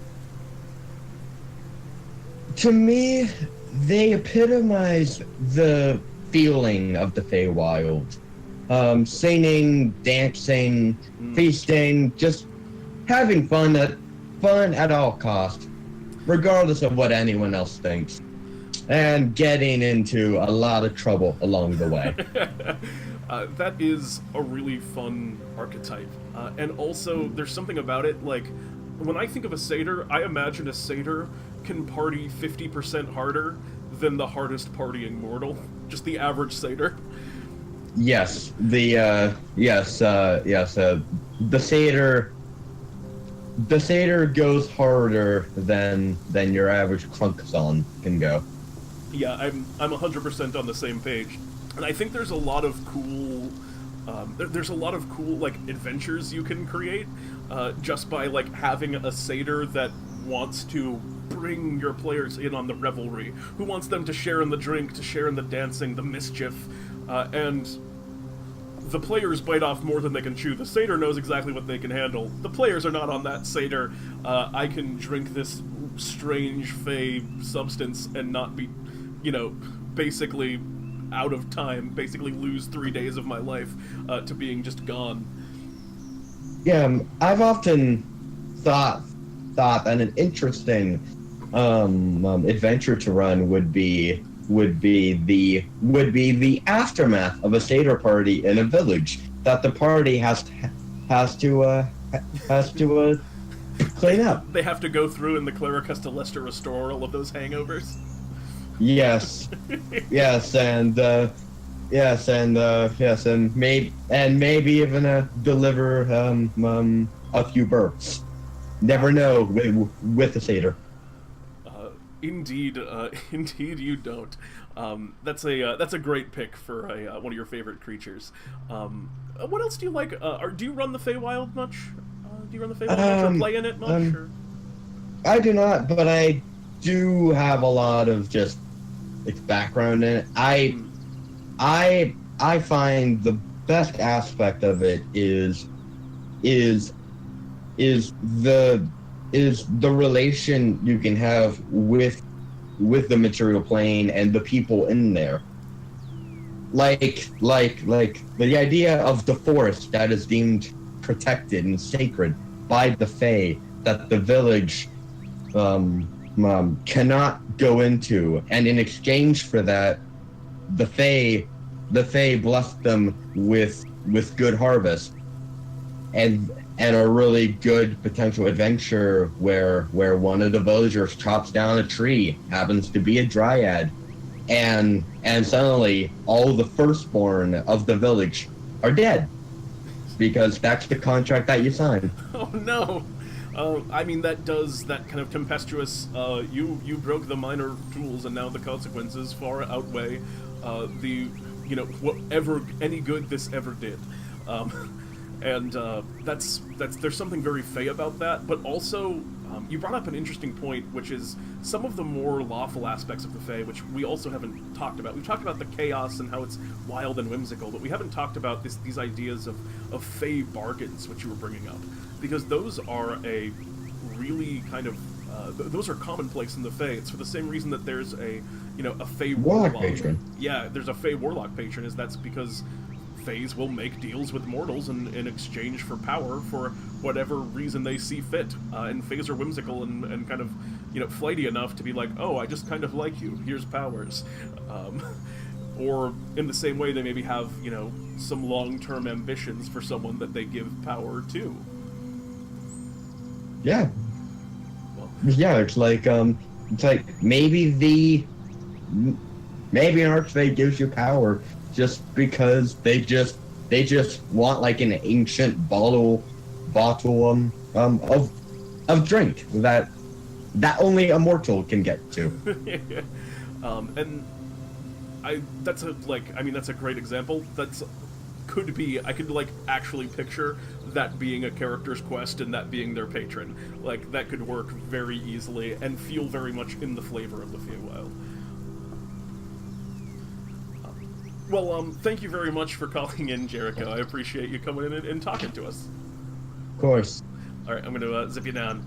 To me, they epitomize the feeling of the Feywild. Singing, dancing, feasting, just having fun at all costs, regardless of what anyone else thinks. And getting into a lot of trouble along the way. That is a really fun archetype. And also, there's something about it, like, when I think of a satyr, I imagine a satyr can party 50% harder than the hardest partying mortal. Just the average satyr. Yes, the satyr goes harder than your average Crunkson can go. Yeah, I'm 100% on the same page, and I think there's a lot of cool, like adventures you can create, just by like having a satyr that wants to bring your players in on the revelry, who wants them to share in the drink, to share in the dancing, the mischief, and the players bite off more than they can chew. The satyr knows exactly what they can handle. The players are not on that satyr. I can drink this strange fey substance and not be, basically out of time, basically lose 3 days of my life to being just gone. Yeah, I've often thought that an interesting adventure to run would be the aftermath of a Seder party in a village that the party has to clean up. They have to go through, and the cleric has to Lester restore all of those hangovers. Yes, and maybe even deliver a few burps. Never know with the Seder. Indeed you don't. That's a great pick for one of your favorite creatures. What else do you like? Do you run the Feywild much? Do you run the Feywild much, or play in it much? Or? I do not, but I do have a lot of just background in it. I find the best aspect of it is the relation you can have with the material plane and the people in there. Like the idea of the forest that is deemed protected and sacred by the Fae, that the village cannot go into, and in exchange for that, the Fae blessed them with good harvest and a really good potential adventure where one of the villagers chops down a tree, happens to be a dryad, and suddenly all the firstborn of the village are dead, because that's the contract that you signed. Oh no! That kind of tempestuous, you broke the minor rules and now the consequences far outweigh whatever any good this ever did. There's something very Fey about that, but also, you brought up an interesting point, which is some of the more lawful aspects of the Fae, which we also haven't talked about. We've talked about the chaos and how it's wild and whimsical, but we haven't talked about these ideas of Fae bargains, which you were bringing up, because those are a really kind of those are commonplace in the Fae. It's for the same reason that there's a Fae warlock patron. Yeah, there's a Fae warlock patron. That's because Faes will make deals with mortals in exchange for power for whatever reason they see fit. And Faes are whimsical and kind of, flighty enough to be like, oh, I just kind of like you, here's powers. Or in the same way, they maybe have, some long-term ambitions for someone that they give power to. Yeah. Yeah, it's like maybe an archfey gives you power just because they just want like an ancient bottle of drink that only a mortal can get to. That's a great example. I could actually picture that being a character's quest and that being their patron. Like, that could work very easily and feel very much in the flavor of the Feywild. Thank you very much for calling in, Jericho. I appreciate you coming in and talking to us. Of course. Alright, I'm going to zip you down.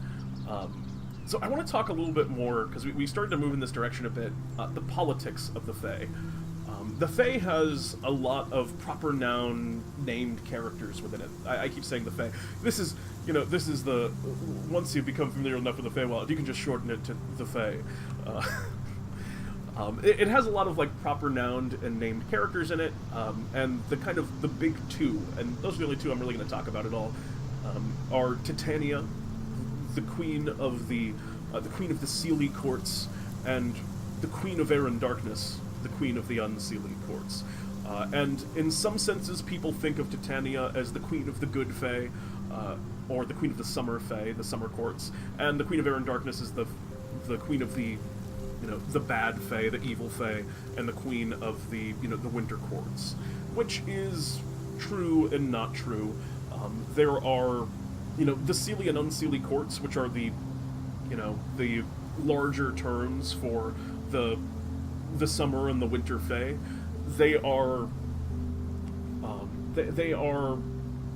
So I want to talk a little bit more, because we started to move in this direction a bit, the politics of the Fae. The Fae has a lot of proper noun named characters within it. I keep saying the Fae. This is the... Once you become familiar enough with the Feywild, you can just shorten it to the Fae. It has a lot of proper noun and named characters in it, and the big two, and those are the only two I'm really going to talk about at all, are Titania, the queen of the Seelie courts, and the queen of air and darkness, the queen of the unseelie courts. And in some senses, people think of Titania as the queen of the good Fae, or the queen of the summer Fae, the summer courts, and the queen of air and darkness is the queen of the the bad Fae, the evil Fae, and the queen of the the winter courts, which is true and not true. There are the Seelie and unseelie courts, which are the the larger terms for the summer and the winter Fae. They are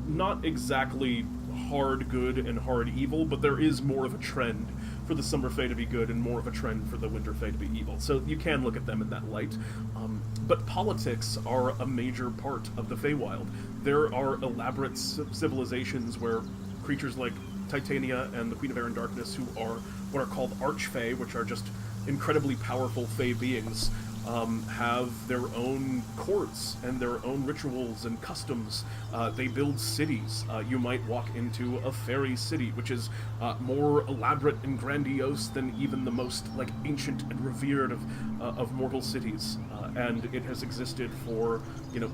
not exactly hard good and hard evil, but there is more of a trend for the Summer Fae to be good and more of a trend for the Winter Fae to be evil. So you can look at them in that light. But politics are a major part of the Feywild. There are elaborate civilizations where creatures like Titania and the Queen of Air and Darkness, who are what are called Archfey, which are just incredibly powerful Fey beings, have their own courts and their own rituals and customs. They build cities. You might walk into a fairy city, which is more elaborate and grandiose than even the most ancient and revered of mortal cities. And it has existed for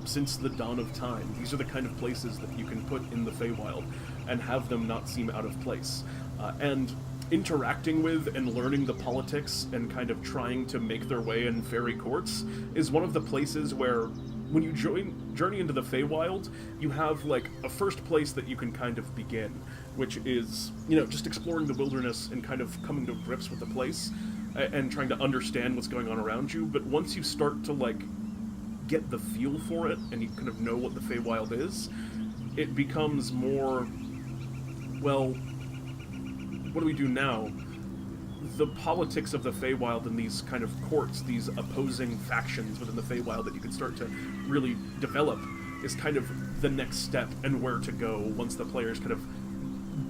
since the dawn of time. These are the kind of places that you can put in the Feywild and have them not seem out of place. And interacting with and learning the politics and kind of trying to make their way in fairy courts is one of the places where, when you journey into the Feywild, you have a first place that you can kind of begin, which is just exploring the wilderness and kind of coming to grips with the place and trying to understand what's going on around you. But once you start to get the feel for it and you kind of know what the Feywild is, it becomes more, well, what do we do now? The politics of the Feywild and these kind of courts, these opposing factions within the Feywild that you can start to really develop, is kind of the next step and where to go once the players kind of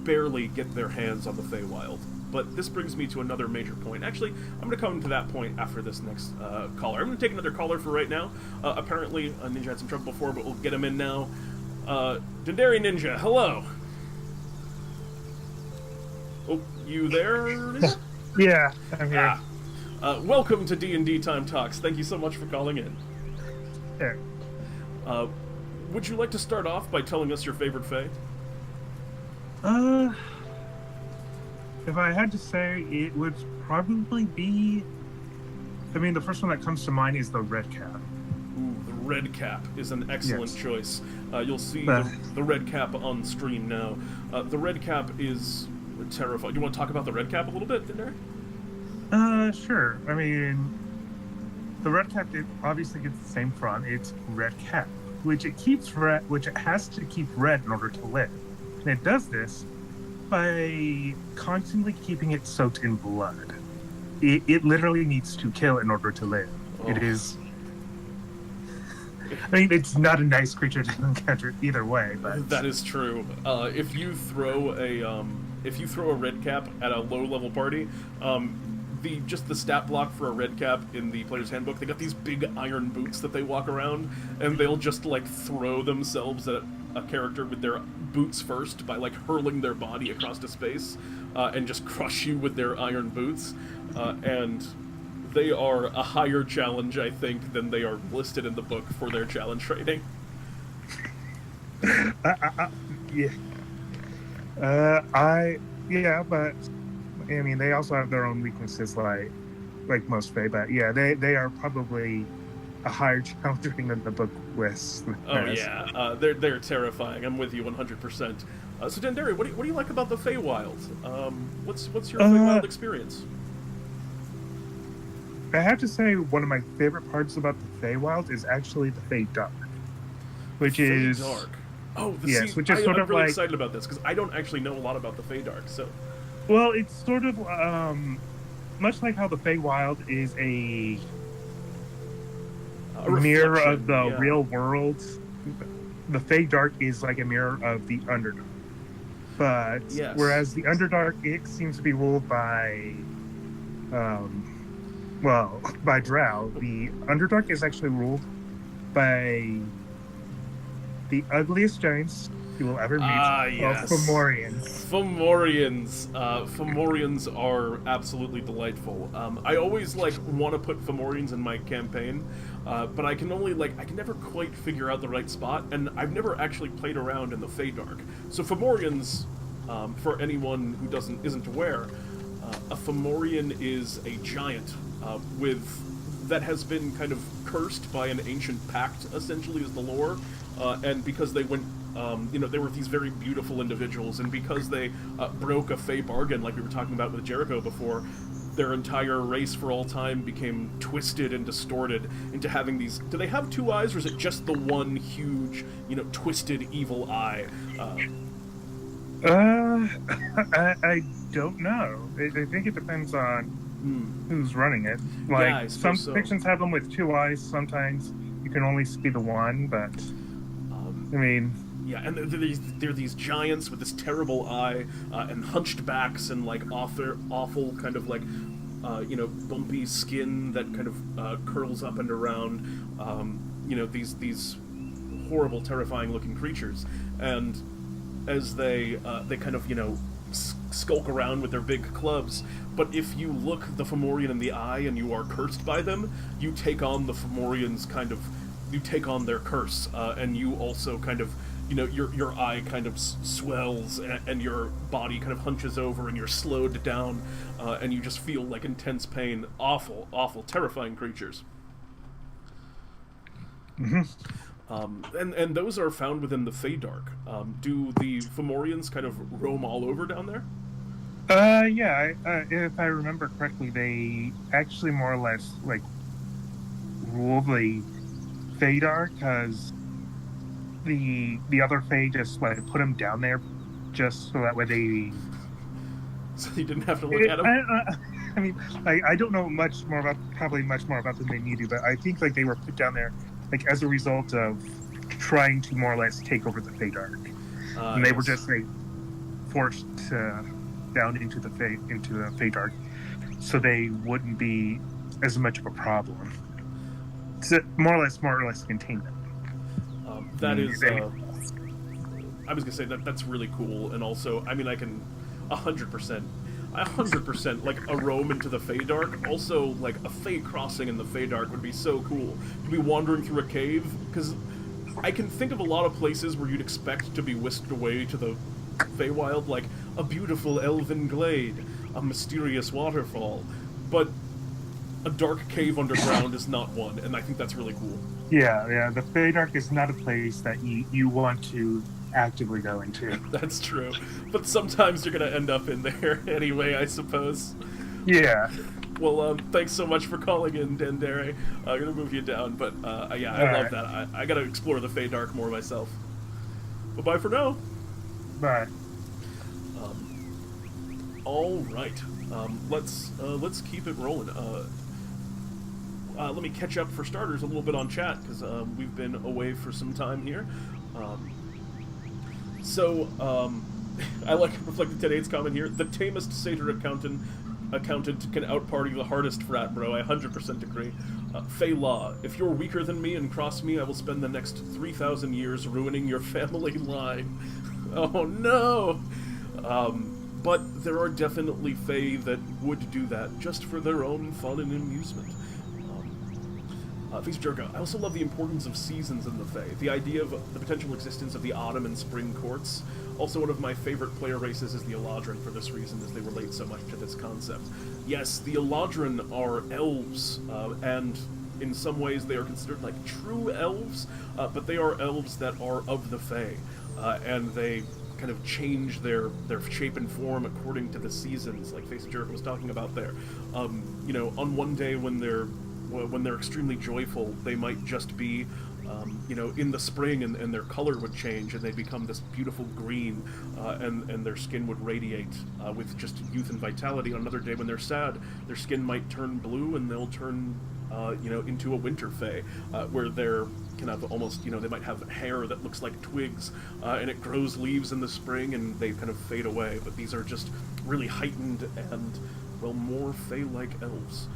barely get their hands on the Feywild. But this brings me to another major point. Actually, I'm going to come to that point after this next caller. I'm going to take another caller for right now. Apparently, Ninja had some trouble before, but we'll get him in now. Dendari Ninja, hello! Oh, you there? Yeah, I'm here. Welcome to DnDTime Talks. Thank you so much for calling in. There. Would you like to start off by telling us your favorite Fae? If I had to say, it would probably be... the first one that comes to mind is the Red Cap. Ooh, the Red Cap is an excellent choice. You'll see But... the Red Cap on stream now. The Red Cap is terrifying. Do you want to talk about the Red Cap a little bit, Dendari? Sure. The Red Cap, it obviously gets the same front. It's Red Cap, which it keeps red, which it has to keep red in order to live. And it does this by constantly keeping it soaked in blood. It literally needs to kill in order to live. Oh. It is... it's not a nice creature to encounter either way, but... That is true. If you throw a Red Cap at a low-level party, the stat block for a Red Cap in the player's handbook, they got these big iron boots that they walk around, and they'll just throw themselves at a character with their boots first by hurling their body across to space, and just crush you with their iron boots, and they are a higher challenge, I think, than they are listed in the book for their challenge rating. Yeah. But they also have their own weaknesses, like most Fae. But yeah, they are probably a higher challenge rating than the book lists. Oh yeah, they're terrifying. I'm with you 100%. So Dendari, what do you like about the Feywild? What's your Feywild experience? I have to say, one of my favorite parts about the Feywild is actually the Fey Dark, which is Dark. Oh, yes, which is I'm really excited about this because I don't actually know a lot about the Fey Dark. So, well, it's sort of much like how the Feywild is a mirror of the real world. The Fey Dark is like a mirror of the Underdark, but whereas the Underdark, it seems to be ruled by by Drow, the Underdark is actually ruled by the ugliest giants you will ever meet, Fomorians. Fomorians are absolutely delightful. I always want to put Fomorians in my campaign, but I can never quite figure out the right spot, and I've never actually played around in the Feydark. So Fomorians, for anyone who isn't aware, a Fomorian is a giant that has been kind of cursed by an ancient pact, essentially, is the lore, and because they went, they were these very beautiful individuals, and because they broke a Fey bargain, like we were talking about with Jericho before, their entire race for all time became twisted and distorted into having these... Do they have two eyes, or is it just the one huge, twisted evil eye? I don't know. I think it depends on who's running it. Like, Yeah, I some suppose so. fictions have them with 2 eyes. Sometimes you can only see the one, but I mean, Yeah, and they're these giants with this terrible eye and hunched backs and like awful kind of like bumpy skin that kind of curls up and around. These horrible, terrifying looking creatures, and as they kind of skulk around with their big clubs. But if you look the Fomorian in the eye and you are cursed by them, you take on the Fomorians you take on their curse, and you also kind of your eye kind of swells and your body kind of hunches over and you're slowed down, and you just feel like intense pain. Awful, terrifying creatures. And those are found within the Feydark. Do the Fomorians kind of roam all over down there? Yeah. If I remember correctly, they actually more or less like rule the Feydark, because the other Fey just like put them down there just so that way they. So you didn't have to look at them. I mean, I don't know much more about them than you do, but I think like they were put down there like as a result of trying to more or less take over the Feydark, and they were just like forced down into the Feydark, so they wouldn't be as much of a problem. To more or less contain them. That is. I was gonna say that's really cool, and also, I mean, I can 100% like a roam into the Feydark. Also, like a Fey crossing in the Feydark would be so cool. To be wandering through a cave, because I can think of a lot of places where you'd expect to be whisked away to the Feywild, like a beautiful elven glade, a mysterious waterfall, but a dark cave underground is not one, and I think that's really cool. Yeah. The Feydark is not a place that you want to actively go into. That's true, but sometimes you're gonna end up in there anyway, I suppose. Yeah. Well, thanks so much for calling in, Dendere. I'm gonna move you down, but yeah, I love that. I gotta explore the Feydark more myself. Bye-bye for now. Bye. All right. Let's keep it rolling. Let me catch up for starters a little bit on chat, because we've been away for some time here. I like reflected today's comment here. The tamest satyr accountant can outparty the hardest frat bro. I 100% agree. Fey Law, if you're weaker than me and cross me, I will spend the next 3,000 years ruining your family line. Oh no! But there are definitely Fey that would do that just for their own fun and amusement. Face Jerka, I also love the importance of seasons in the Fae. The idea of the potential existence of the autumn and spring courts. Also, one of my favorite player races is the Eladrin for this reason, as they relate so much to this concept. Yes, the Eladrin are elves, and in some ways they are considered like true elves, but they are elves that are of the Fae, and they kind of change their shape and form according to the seasons, like Face Jerka was talking about there. On one day when they're extremely joyful, they might just be, in the spring, and their color would change, and they'd become this beautiful green, and their skin would radiate with just youth and vitality. On another day when they're sad, their skin might turn blue, and they'll turn, into a winter fae, where they're kind of almost, they might have hair that looks like twigs, and it grows leaves in the spring, and they kind of fade away. But these are just really heightened and, well, more fae-like elves.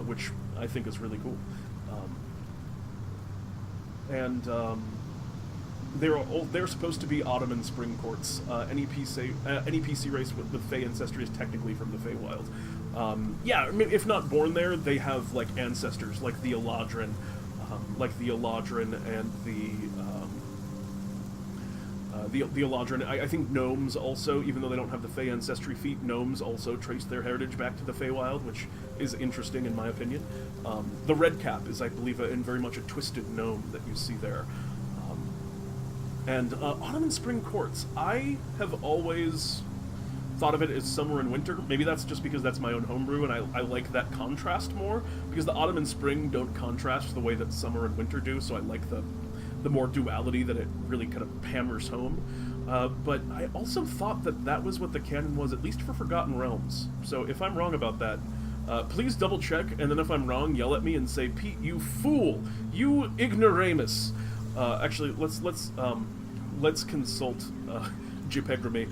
Which I think is really cool. They're supposed to be autumn and spring courts. Any PC race with Fey ancestry is technically from the Feywild. I mean, if not born there, they have like ancestors like the Eladrin, and the Eladrin. I think gnomes also, even though they don't have the Fey ancestry feat, gnomes also trace their heritage back to the Feywild, which is interesting in my opinion. The red cap is, I believe, in very much a twisted gnome that you see there. And autumn and spring courts, I have always thought of it as summer and winter. Maybe that's just because that's my own homebrew, and I like that contrast more, because the autumn and spring don't contrast the way that summer and winter do, so I like the more duality that it really kind of hammers home. But I also thought that was what the canon was, at least for Forgotten Realms. So if I'm wrong about that, please double check, and then if I'm wrong, yell at me and say, Pete, you fool! You ignoramus! Actually, let's consult JPEGramy.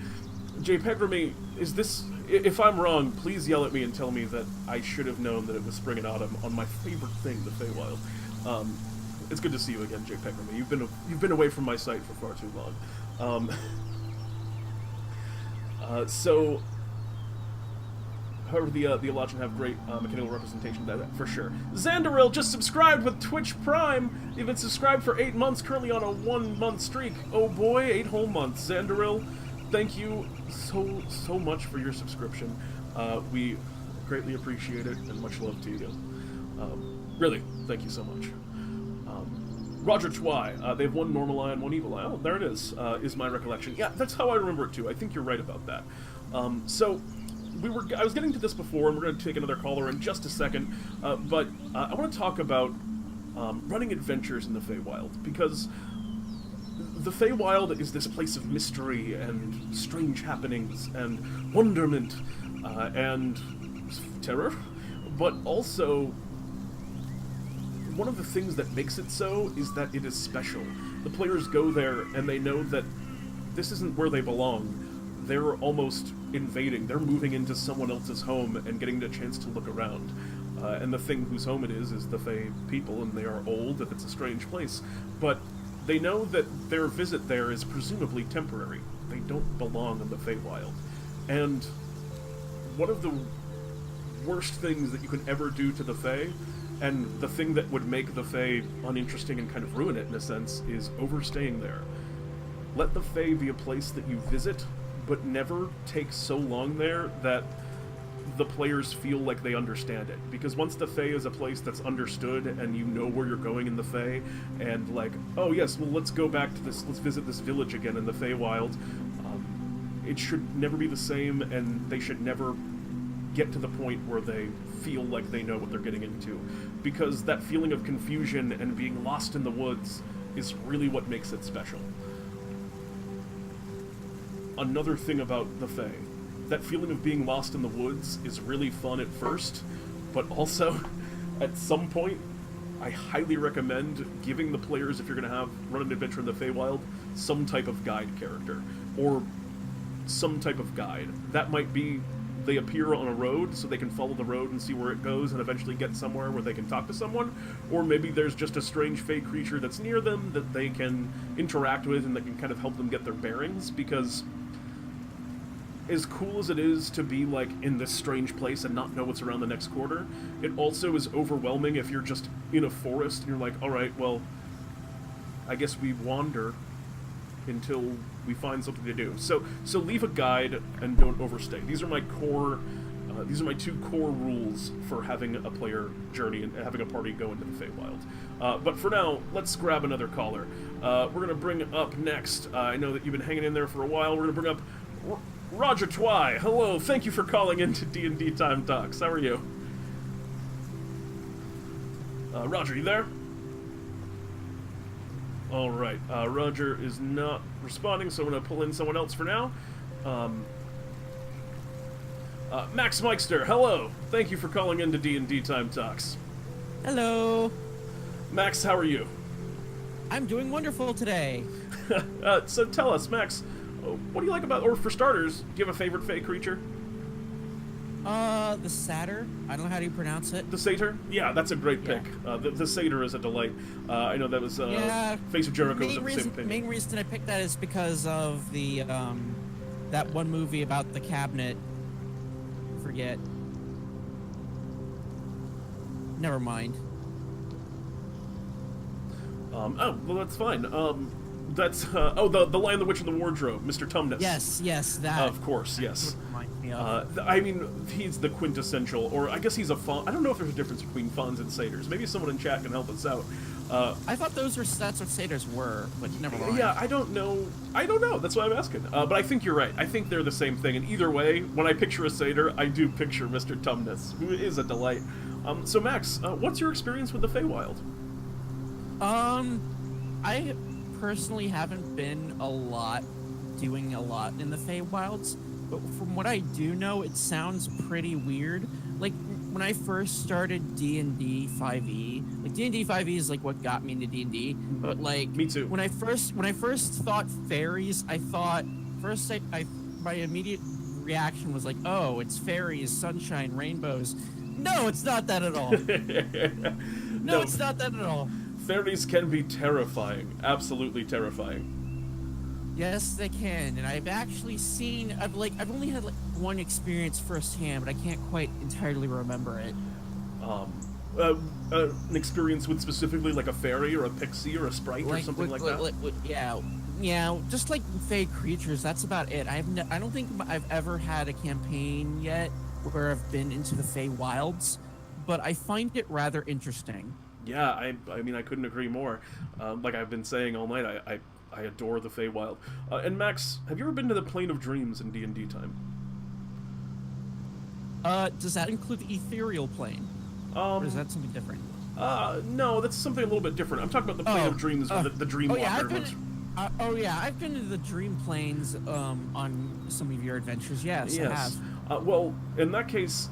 JPEGramy, is this... If I'm wrong, please yell at me and tell me that I should have known that it was spring and autumn on my favorite thing, the Feywild. It's good to see you again, JPEGramy. You've been away from my site for far too long. However, the Elotchen have great mechanical representation, that for sure. Xandaril just subscribed with Twitch Prime. You've been subscribed for 8 months, currently on a 1-month streak. Oh boy, 8 whole months. Xandaril, thank you so much for your subscription. We greatly appreciate it, and much love to you. Really, thank you so much. Roger Twy, they have one normal eye and one evil eye. Oh, there it is my recollection. Yeah, that's how I remember it too. I think you're right about that. I was getting to this before, and we're going to take another caller in just a second, but I want to talk about running adventures in the Feywild, because the Feywild is this place of mystery and strange happenings and wonderment and terror, but also one of the things that makes it so is that it is special. The players go there and they know that this isn't where they belong. They're almost invading. They're moving into someone else's home and getting a chance to look around. And the thing whose home it is the Fey people, and they are old, and it's a strange place. But they know that their visit there is presumably temporary. They don't belong in the Feywild. And one of the worst things that you can ever do to the Fey, and the thing that would make the Fey uninteresting and kind of ruin it in a sense, is overstaying there. Let the Fey be a place that you visit, but never take so long there that the players feel like they understand it. Because once the Fey is a place that's understood, and you know where you're going in the Fey, and like, oh yes, well let's go back to this, let's visit this village again in the Feywild, it should never be the same, and they should never get to the point where they feel like they know what they're getting into. Because that feeling of confusion and being lost in the woods is really what makes it special. Another thing about the Fae, that feeling of being lost in the woods is really fun at first, but also, at some point, I highly recommend giving the players, if you're going to run an adventure in the Feywild, some type of guide character, or some type of guide. That might be they appear on a road so they can follow the road and see where it goes and eventually get somewhere where they can talk to someone, or maybe there's just a strange Fey creature that's near them that they can interact with and that can kind of help them get their bearings, because as cool as it is to be, like, in this strange place and not know what's around the next corner, it also is overwhelming if you're just in a forest and you're like, alright, well, I guess we wander until we find something to do. So leave a guide and don't overstay. These are my two core rules for having a player journey and having a party go into the Feywild. But for now, let's grab another caller. We're going to bring up next, I know that you've been hanging in there for a while, we're going to bring up Roger Twy. Hello, thank you for calling into DnDTime Talks. How are you? Roger, you there? Alright, Roger is not responding, so I'm going to pull in someone else for now. Max Mikester, hello! Thank you for calling into DnDTime Talks. Hello! Max, how are you? I'm doing wonderful today. So tell us, Max, what do you like about, or for starters, do you have a favorite Fey creature? The Satyr. I don't know how do you pronounce it. The Satyr? Yeah, that's a great pick. The Satyr is a delight. I know that was, Face of Jericho was the same opinion. Main reason I picked that is because of the, that one movie about the cabinet. Forget. Never mind. Oh, well that's fine. That's, the Lion, the Witch, and the Wardrobe, Mr. Tumnus. Yes, that. Of course, yes. Yeah. I mean, he's the quintessential, or I guess he's a faun. I don't know if there's a difference between fawns and satyrs. Maybe someone in chat can help us out. I thought that's what satyrs were, but never mind. Yeah, I don't know. That's why I'm asking. But I think you're right. I think they're the same thing. And either way, when I picture a satyr, I do picture Mr. Tumnus, who is a delight. So Max, what's your experience with the Feywild? I personally haven't been a lot doing a lot in the Feywilds, but from what I do know, it sounds pretty weird. Like when I first started D&D 5e, like D&D 5e is like what got me into D&D, but like Me too. When I first thought fairies, I thought first I my immediate reaction was like, oh, it's fairies, sunshine, rainbows. No, it's not that at all. No, it's not that at all. Fairies can be terrifying, absolutely terrifying. Yes, they can, and I've actually seen. I've only had like one experience firsthand, but I can't quite entirely remember it. An experience with specifically like a fairy or a pixie or a sprite or something like that. Yeah, just like fey creatures. That's about it. I don't think I've ever had a campaign yet where I've been into the Feywilds, but I find it rather interesting. Yeah, I mean, I couldn't agree more. Like I've been saying all night, I adore the Feywild. And Max, have you ever been to the Plane of Dreams in D&D time? Does that include the ethereal plane? Or is that something different? No, that's something a little bit different. I'm talking about the Plane of Dreams, where the Dream Walker. I've been to the Dream Planes on some of your adventures. Yes. I have. Well, in that case,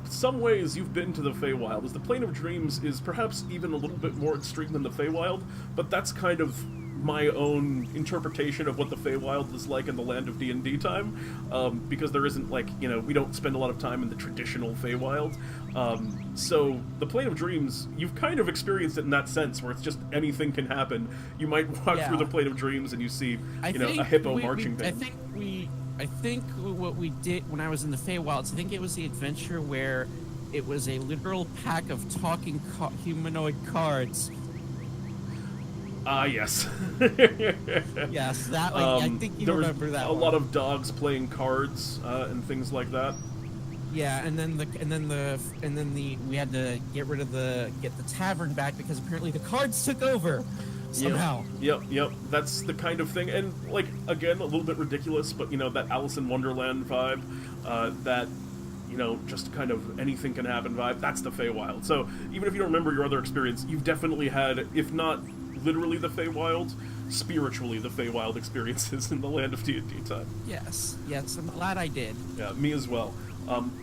some ways you've been to the Feywild. As the Plane of Dreams is perhaps even a little bit more extreme than the Feywild, but that's kind of my own interpretation of what the Feywild is like in the land of D&D time, because there isn't, like, we don't spend a lot of time in the traditional Feywild. So the Plane of Dreams, you've kind of experienced it in that sense, where it's just anything can happen. You might walk through the Plane of Dreams and you see, a hippo marching band. I think what we did when I was in the Feywilds, I think it was the adventure where it was a literal pack of talking humanoid cards. Yes. Yes, that I think you remember that. A lot of dogs playing cards and things like that. Yeah, and then we had to get the tavern back because apparently the cards took over somehow. Yep. That's the kind of thing, and like again, a little bit ridiculous, but that Alice in Wonderland vibe, that just kind of anything can happen vibe. That's the Feywild. So even if you don't remember your other experience, you've definitely had, if not literally the Feywild, spiritually the Feywild experiences in the land of D&D time. Yes, I'm glad I did. Yeah, me as well.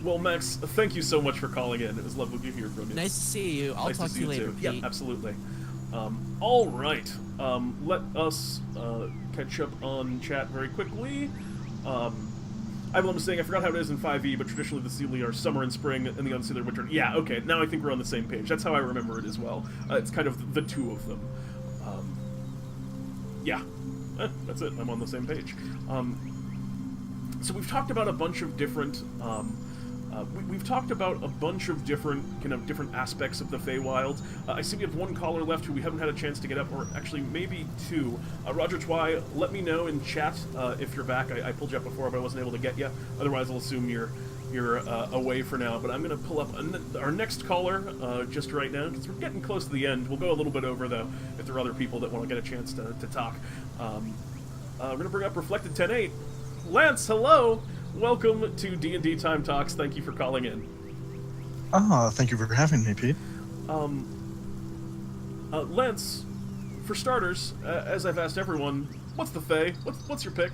Well, Max, thank you so much for calling in. It was lovely to hear from you. Nice to see you. I'll talk to you later, Pete. Yeah, absolutely. All right. Let us catch up on chat very quickly. I'm saying I forgot how it is in 5e, but traditionally the Seelie are summer and spring, and the Unseelie are winter. Yeah, okay, now I think we're on the same page. That's how I remember it as well. It's kind of the two of them. Yeah, that's it. I'm on the same page. So we've talked about a bunch of different... We've talked about a bunch of different aspects of the Feywild. I see we have one caller left who we haven't had a chance to get up, or actually maybe two. Roger Twy, let me know in chat if you're back. I pulled you up before, but I wasn't able to get you. Otherwise, I'll assume you're away for now. But I'm going to pull up our next caller just right now, because we're getting close to the end. We'll go a little bit over, though, if there are other people that want to get a chance to talk. We're going to bring up Reflected 10.8. Lance, hello! Welcome to DnDTime Talks. Thank you for calling in. Thank you for having me, Pete. Lance, for starters, as I've asked everyone, what's the Fey? What's your pick?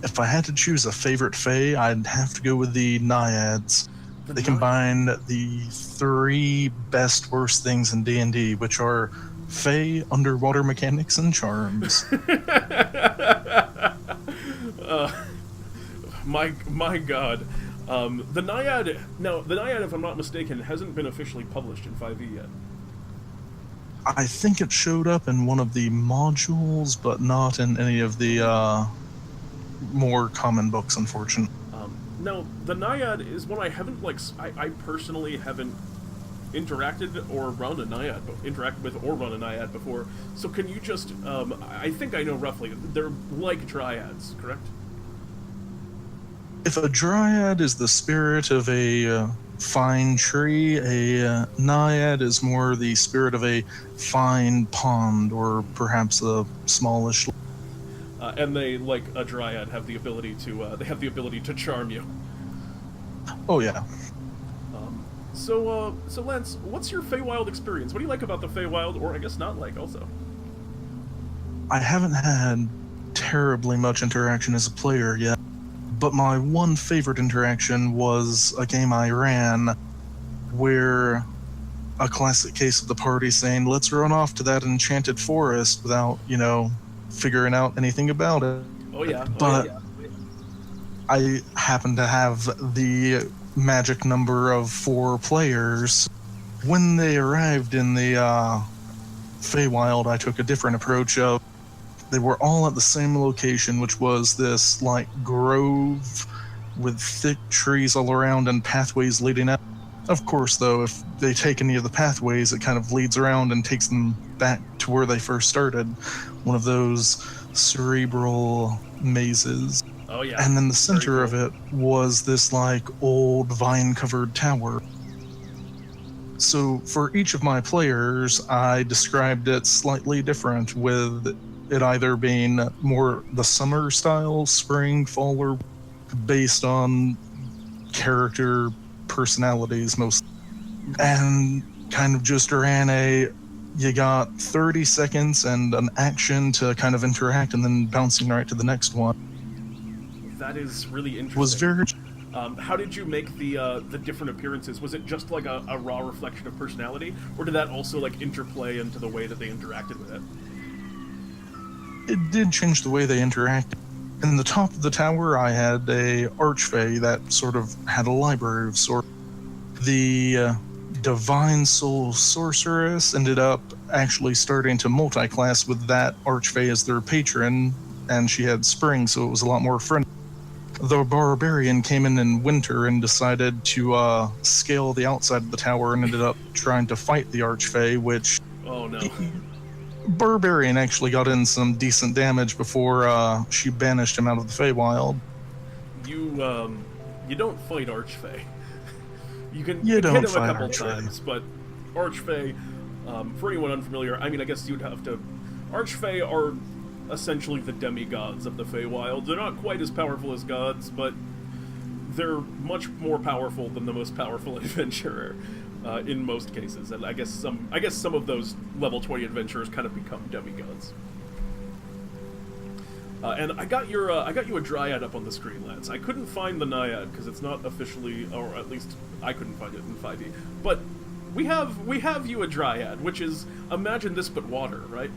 If I had to choose a favorite Fey, I'd have to go with the Naiads. They combine the three best worst things in D&D, which are Fey, underwater mechanics, and charms. My God. The Naiad, if I'm not mistaken, hasn't been officially published in 5e yet. I think it showed up in one of the modules, but not in any of the more common books, unfortunately. No, the Naiad is one I haven't, I personally haven't interacted with or run a Naiad before. So can you just, I think I know roughly, they're like Dryads, correct? If a Dryad is the spirit of a fine tree, a Naiad is more the spirit of a fine pond, or perhaps a smallish. And they, like a Dryad, have the ability to charm you. Oh yeah. So Lance, what's your Feywild experience? What do you like about the Feywild, or I guess not like also? I haven't had terribly much interaction as a player yet. But my one favorite interaction was a game I ran where a classic case of the party saying, let's run off to that enchanted forest without, figuring out anything about it. Oh yeah. But I happened to have the magic number of 4 players. When they arrived in the Feywild, I took a different approach of they were all at the same location, which was this grove with thick trees all around and pathways leading out. Of course, though, if they take any of the pathways, it kind of leads around and takes them back to where they first started. One of those cerebral mazes. Oh yeah. And in the center of it was this old vine-covered tower. So for each of my players, I described it slightly different, with it either being more the summer style, spring, fall, or based on character personalities most. And kind of just ran you got 30 seconds and an action to kind of interact and then bouncing right to the next one. That is really interesting. Was very... How did you make the different appearances? Was it just like a raw reflection of personality, or did that also interplay into the way that they interacted with it? It did change the way they interacted. In the top of the tower, I had a archfey that sort of had a library of sorts. The divine soul sorceress ended up actually starting to multi-class with that archfey as their patron, and she had spring, so it was a lot more friendly. The barbarian came in winter and decided to scale the outside of the tower and ended up trying to fight the archfey, which... Oh no. Barbarian actually got in some decent damage before she banished him out of the Feywild. You don't fight Archfey. You can You hit don't him a fight couple Archfey. times, but Archfey, for anyone unfamiliar, I mean, I guess you'd have to... Archfey are essentially the demigods of the Feywild. They're not quite as powerful as gods, but they're much more powerful than the most powerful adventurer. In most cases, and I guess some of those level 20 adventurers kind of become demigods. And I got you a dryad up on the screen, Lance. I couldn't find the naiad because it's not officially, or at least I couldn't find it in 5e. But we have you a dryad, which is, imagine this but water, right?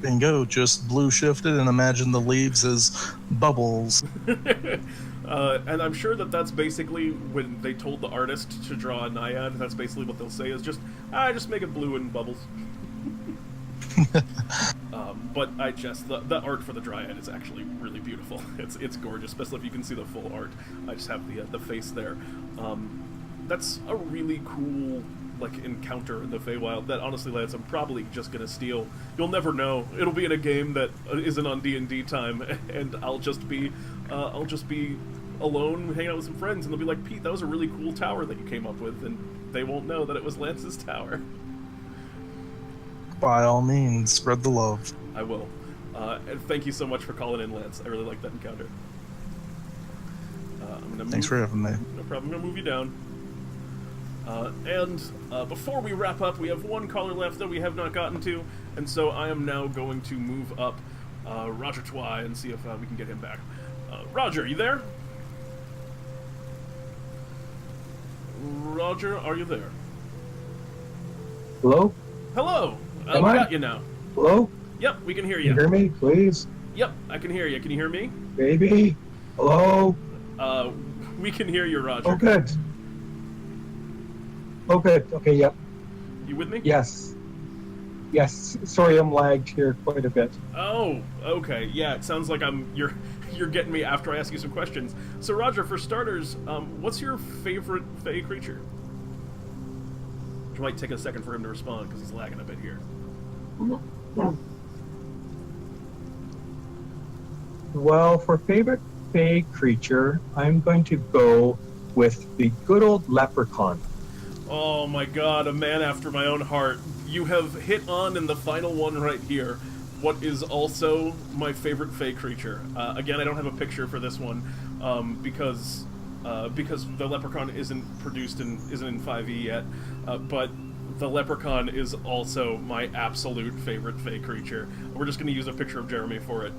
Bingo, just blue shifted and imagine the leaves as bubbles. And I'm sure that that's basically, when they told the artist to draw a naiad, that's basically what they'll say is just make it blue and bubbles. But I jest, the art for the dryad is actually really beautiful. It's gorgeous, especially if you can see the full art. I just have the face there. That's a really cool encounter in the Feywild that, honestly, Lance, I'm probably just gonna steal. You'll never know. It'll be in a game that isn't on DnDTime, and I'll just be alone hanging out with some friends, and they'll be like, Pete, that was a really cool tower that you came up with, and they won't know that it was Lance's tower. By all means, spread the love. I will. And thank you so much for calling in, Lance. I really like that encounter. Thanks for having me. No problem. I'm gonna move you down. And before we wrap up, we have one caller left that we have not gotten to, and so I am now going to move up Roger Twy and see if we can get him back. Roger, you there? Roger, are you there? Hello? Hello! We Am I? got you now. Hello? Yep, we can hear Can you you. hear me, please? Yep, I can hear you. Can you hear me? Baby? Hello? We can hear you, Roger. Oh, good. Oh, good. Okay, yep. You with me? Yes. Yes. Sorry, I'm lagged here quite a bit. Oh, okay. Yeah, it sounds like you're getting me after I ask you some questions. So, Roger, for starters, what's your favorite Fey creature? Which might take a second for him to respond because he's lagging a bit here. Well, for favorite Fey creature, I'm going to go with the good old leprechaun. Oh my god, a man after my own heart. You have hit on in the final one right here what is also my favorite Fey creature. Again, I don't have a picture for this one because the leprechaun isn't in 5e yet. But the leprechaun is also my absolute favorite Fey creature. We're just going to use a picture of Jeremy for it.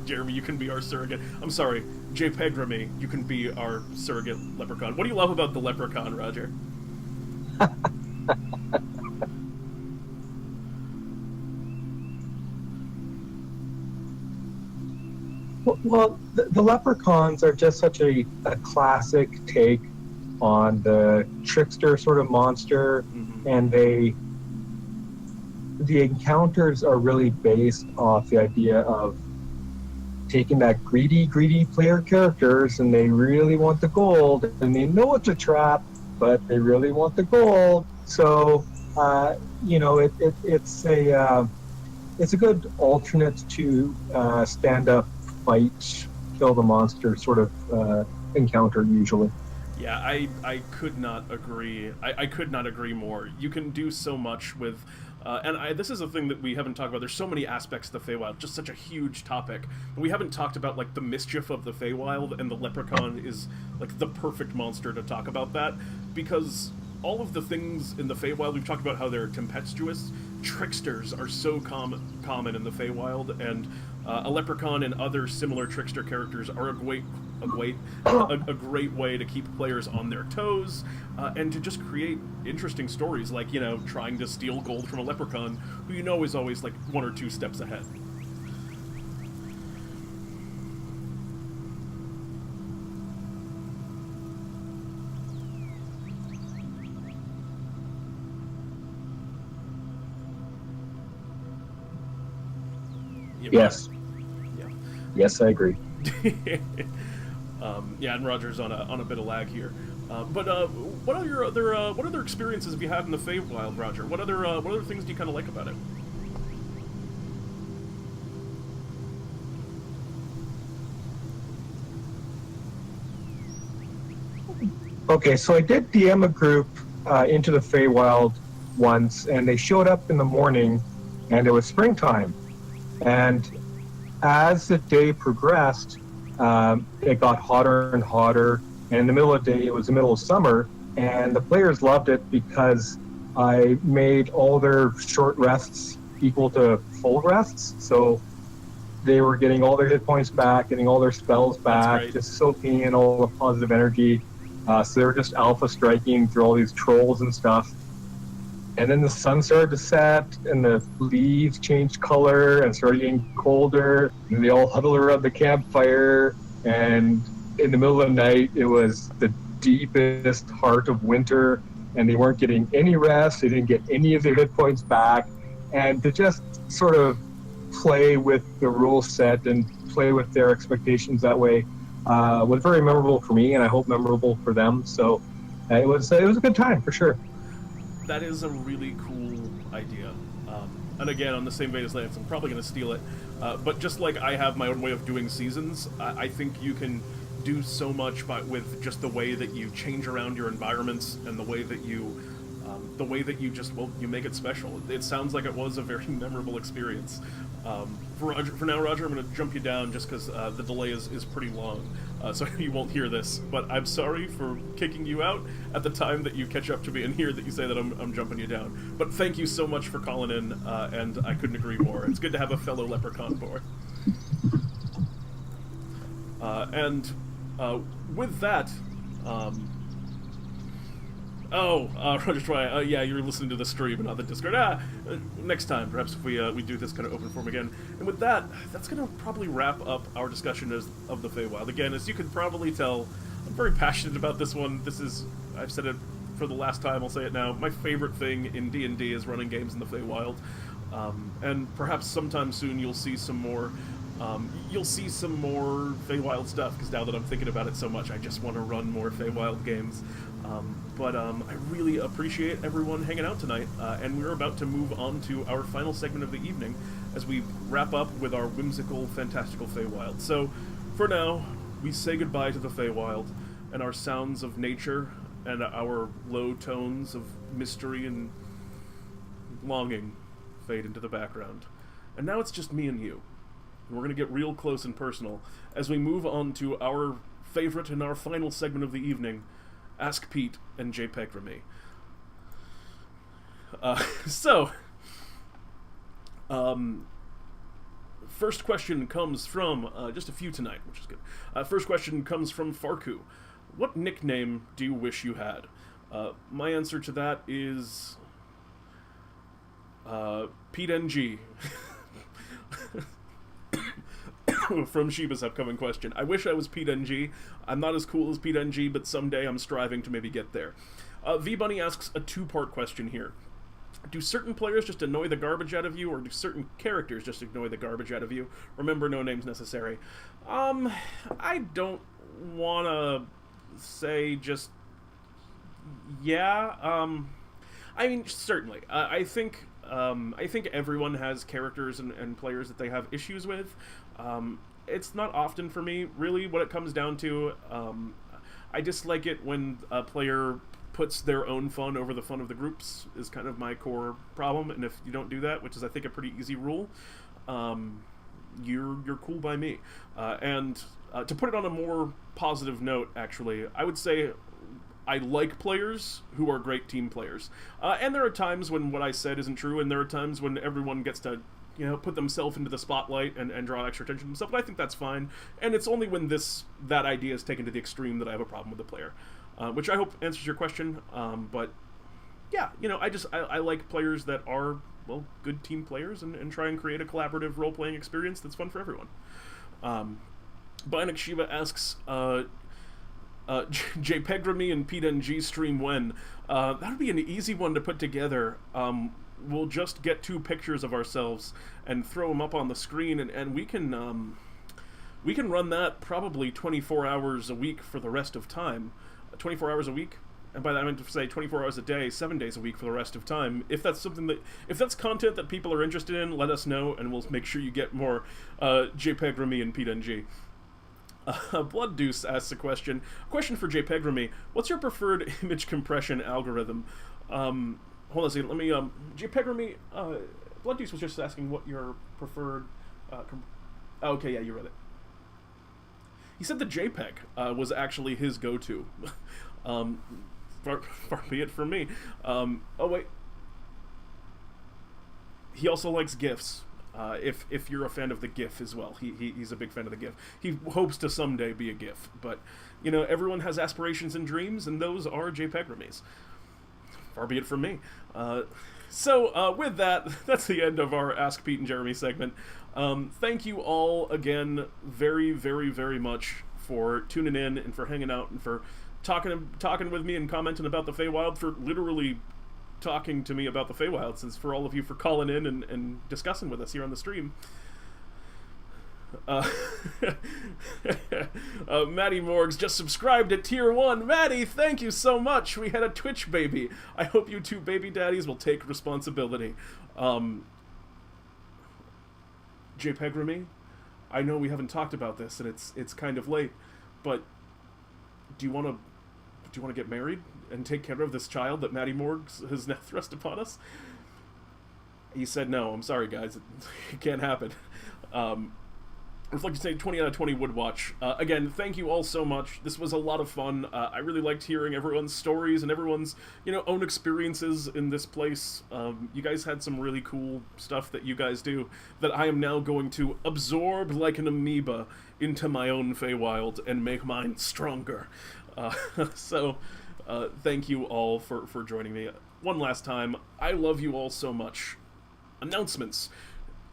Jeremy, you can be our surrogate. I'm sorry, JPEG Remy, you can be our surrogate leprechaun. What do you love about the leprechaun, Roger? Well, the leprechauns are just such a classic take on the trickster sort of monster, and the encounters are really based off the idea of taking that greedy player characters, and they really want the gold, and they know it's a trap, but they really want the gold. So, it's a good alternate to stand up, fight, kill the monster sort of encounter usually. Yeah, I could not agree. I could not agree more. You can do so much with, this is a thing that we haven't talked about. There's so many aspects of the Feywild, just such a huge topic. And we haven't talked about like the mischief of the Feywild, and the leprechaun is like the perfect monster to talk about that, because all of the things in the Feywild, we've talked about how they're tempestuous. Tricksters are so common in the Feywild, and a leprechaun and other similar trickster characters are a great way to keep players on their toes, and to just create interesting stories, like, trying to steal gold from a leprechaun who is always like 1 or 2 steps ahead. Yes. Yeah. Yes, I agree. And Roger's on a bit of lag here. But what other experiences have you had in the Feywild, Roger? What other things do you kind of like about it? Okay, so I did DM a group into the Feywild once, and they showed up in the morning, and it was springtime. And as the day progressed, it got hotter and hotter, and in the middle of the day, it was the middle of summer, and the players loved it because I made all their short rests equal to full rests, so they were getting all their hit points back, getting all their spells back, just soaking in all the positive energy. So they were just alpha striking through all these trolls and stuff. And then the sun started to set, and the leaves changed color and started getting colder. And they all huddled around the campfire. And in the middle of the night, it was the deepest heart of winter, and they weren't getting any rest. They didn't get any of their hit points back. And to just sort of play with the rule set and play with their expectations that way was very memorable for me, and I hope memorable for them. So it was a good time for sure. That is a really cool idea. And again, on the same vein as Lance, I'm probably going to steal it. But just like I have my own way of doing seasons, I think you can do so much with just the way that you change around your environments, and the way that you you make it special. It sounds like it was a very memorable experience. For now, Roger, I'm going to jump you down just because the delay is pretty long, so you won't hear this. But I'm sorry for kicking you out at the time that you catch up to me and hear that you say that I'm jumping you down. But thank you so much for calling in, and I couldn't agree more. It's good to have a fellow leprechaun boy. With that, Roger Troy, yeah, you're listening to the stream and not the Discord. Next time, perhaps if we do this kind of open form again. And with that, that's going to probably wrap up our discussion of the Feywild. Again, as you can probably tell, I'm very passionate about this one. This is, I've said it for the last time, I'll say it now, my favorite thing in D&D is running games in the Feywild. And perhaps sometime soon you'll see some more Feywild stuff, because now that I'm thinking about it so much, I just want to run more Feywild games. But I really appreciate everyone hanging out tonight, and we're about to move on to our final segment of the evening as we wrap up with our whimsical, fantastical Feywild. So, for now, we say goodbye to the Feywild, and our sounds of nature, and our low tones of mystery and longing fade into the background. And now it's just me and you. And we're going to get real close and personal as we move on to our favorite and our final segment of the evening, Ask Pete and JPEG Remy. So, first question comes from, just a few tonight, which is good. First question comes from Farku. What nickname do you wish you had? My answer to that is Pete NG. From Sheba's upcoming question. I wish I was Pete NG. I'm not as cool as Pete NG, but someday I'm striving to maybe get there. V-Bunny asks a two-part question here. Do certain players just annoy the garbage out of you, or do certain characters just annoy the garbage out of you? Remember, no names necessary. I don't want to say just... Yeah, I mean, certainly. I think everyone has characters and players that they have issues with. It's not often for me, really, what it comes down to. I dislike it when a player puts their own fun over the fun of the groups, is kind of my core problem, and if you don't do that, which is, I think, a pretty easy rule, you're cool by me. And to put it on a more positive note, actually, I would say I like players who are great team players. And there are times when what I said isn't true, and there are times when everyone gets to, put themselves into the spotlight and draw extra attention to themselves, but I think that's fine. And it's only when that idea is taken to the extreme that I have a problem with the player. Which I hope answers your question. But yeah, I like players that are, well, good team players and try and create a collaborative role-playing experience that's fun for everyone. Bionic Shiva asks, JPEGRamy and PNG stream when? That would be an easy one to put together. We'll just get 2 pictures of ourselves and throw them up on the screen, and we can run that probably 24 hours a week for the rest of time. 24 hours a week, and by that I meant to say 24 hours a day, 7 days a week for the rest of time. If that's content that people are interested in, let us know, and we'll make sure you get more JPEGRamy and PNG. Blood Deuce asks a question for JPEGRamy. What's your preferred image compression algorithm? Hold on a second, let me, JPEGRamy, Blood Deuce was just asking what your preferred, okay, yeah, you read it. He said the JPEG was actually his go-to. Far be it from me. Oh, wait. He also likes GIFs. If you're a fan of the GIF as well. He's a big fan of the GIF. He hopes to someday be a GIF. But, everyone has aspirations and dreams, and those are JPEGRamys. Far be it from me. So, with that, that's the end of our Ask Pete and Jeremy segment. Thank you all again very, very, very much for tuning in and for hanging out and for talking with me and commenting about the Feywild, for literally talking to me about the Feywild, since for all of you for calling in and discussing with us here on the stream. Maddie Morgs just subscribed at tier 1. Maddie, thank you so much. We had a Twitch baby. I hope you 2 baby daddies will take responsibility. JPEGRamy, I know we haven't talked about this, and it's kind of late, but do you want to get married and take care of this child that Maddie Morgs has now thrust upon us? He said no. I'm sorry, guys. It can't happen. Reflected say 20 out of 20 would watch. Again, thank you all so much. This was a lot of fun. I really liked hearing everyone's stories and everyone's, own experiences in this place. You guys had some really cool stuff that you guys do that I am now going to absorb like an amoeba into my own Feywild and make mine stronger. So, thank you all for joining me. One last time, I love you all so much. Announcements.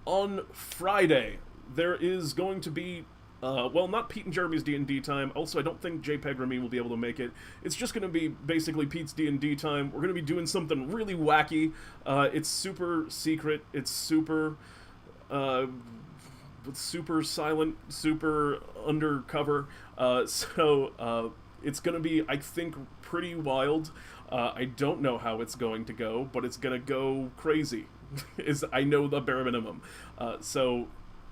On Friday, there is going to be, not Pete and Jeremy's D&D time. Also, I don't think JPEGRamy will be able to make it. It's just going to be basically Pete's D&D time. We're going to be doing something really wacky. It's super secret. It's super silent, super undercover. So it's going to be, I think, pretty wild. I don't know how it's going to go, but it's going to go crazy. I know the bare minimum. So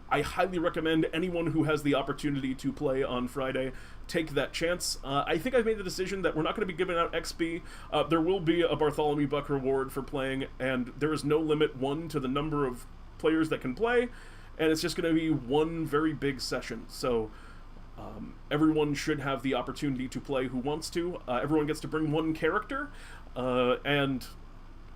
I highly recommend anyone who has the opportunity to play on Friday take that chance. I think I've made the decision that we're not going to be giving out XP. There will be a Bartholomew Buck reward for playing, and there is no limit, to the number of players that can play, and it's just going to be one very big session. So everyone should have the opportunity to play who wants to. Everyone gets to bring one character, and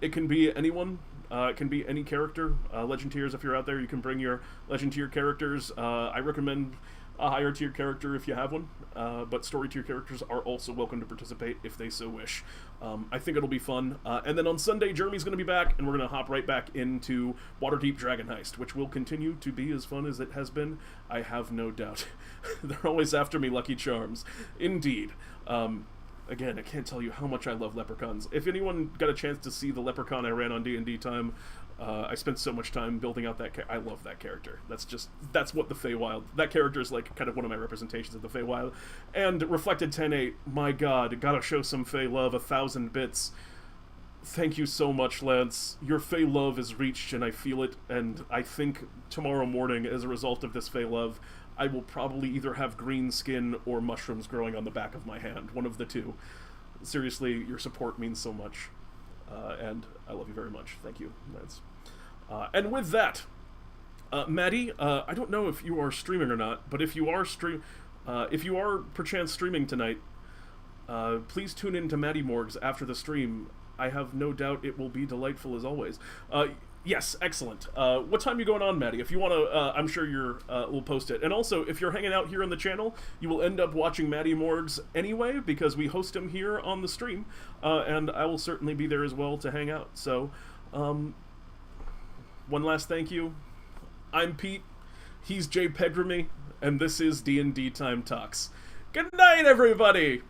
It can be anyone. It can be any character. Legend tiers, if you're out there, you can bring your Legend tier characters. I recommend a higher tier character if you have one, but story tier characters are also welcome to participate if they so wish. I think it'll be fun. And then on Sunday, Jeremy's going to be back, and we're going to hop right back into Waterdeep Dragon Heist, which will continue to be as fun as it has been. I have no doubt. They're always after me, Lucky Charms. Indeed. Again, I can't tell you how much I love leprechauns. If anyone got a chance to see the leprechaun I ran on D&D Time, I spent so much time building out that I love that character. That's what the Feywild... That character is like kind of one of my representations of the Feywild. And Reflected 10-8, my god, gotta show some Fey love, 1,000 bits. Thank you so much, Lance. Your Fey love is reached, and I feel it, and I think tomorrow morning, as a result of this Fey love, I will probably either have green skin or mushrooms growing on the back of my hand. One of the two. Seriously, your support means so much. And I love you very much. Thank you, Lance. And with that, Maddie, I don't know if you are streaming or not, but if you are perchance streaming tonight, please tune in to Maddie Morgs after the stream. I have no doubt it will be delightful as always. Yes, excellent. What time are you going on, Maddie? If you want to, I'm sure we'll post it. And also, if you're hanging out here on the channel, you will end up watching Maddie Morgs anyway, because we host him here on the stream, and I will certainly be there as well to hang out. So, one last thank you. I'm Pete, he's JPEGRamy, and this is DnDTime Talks. Good night, everybody!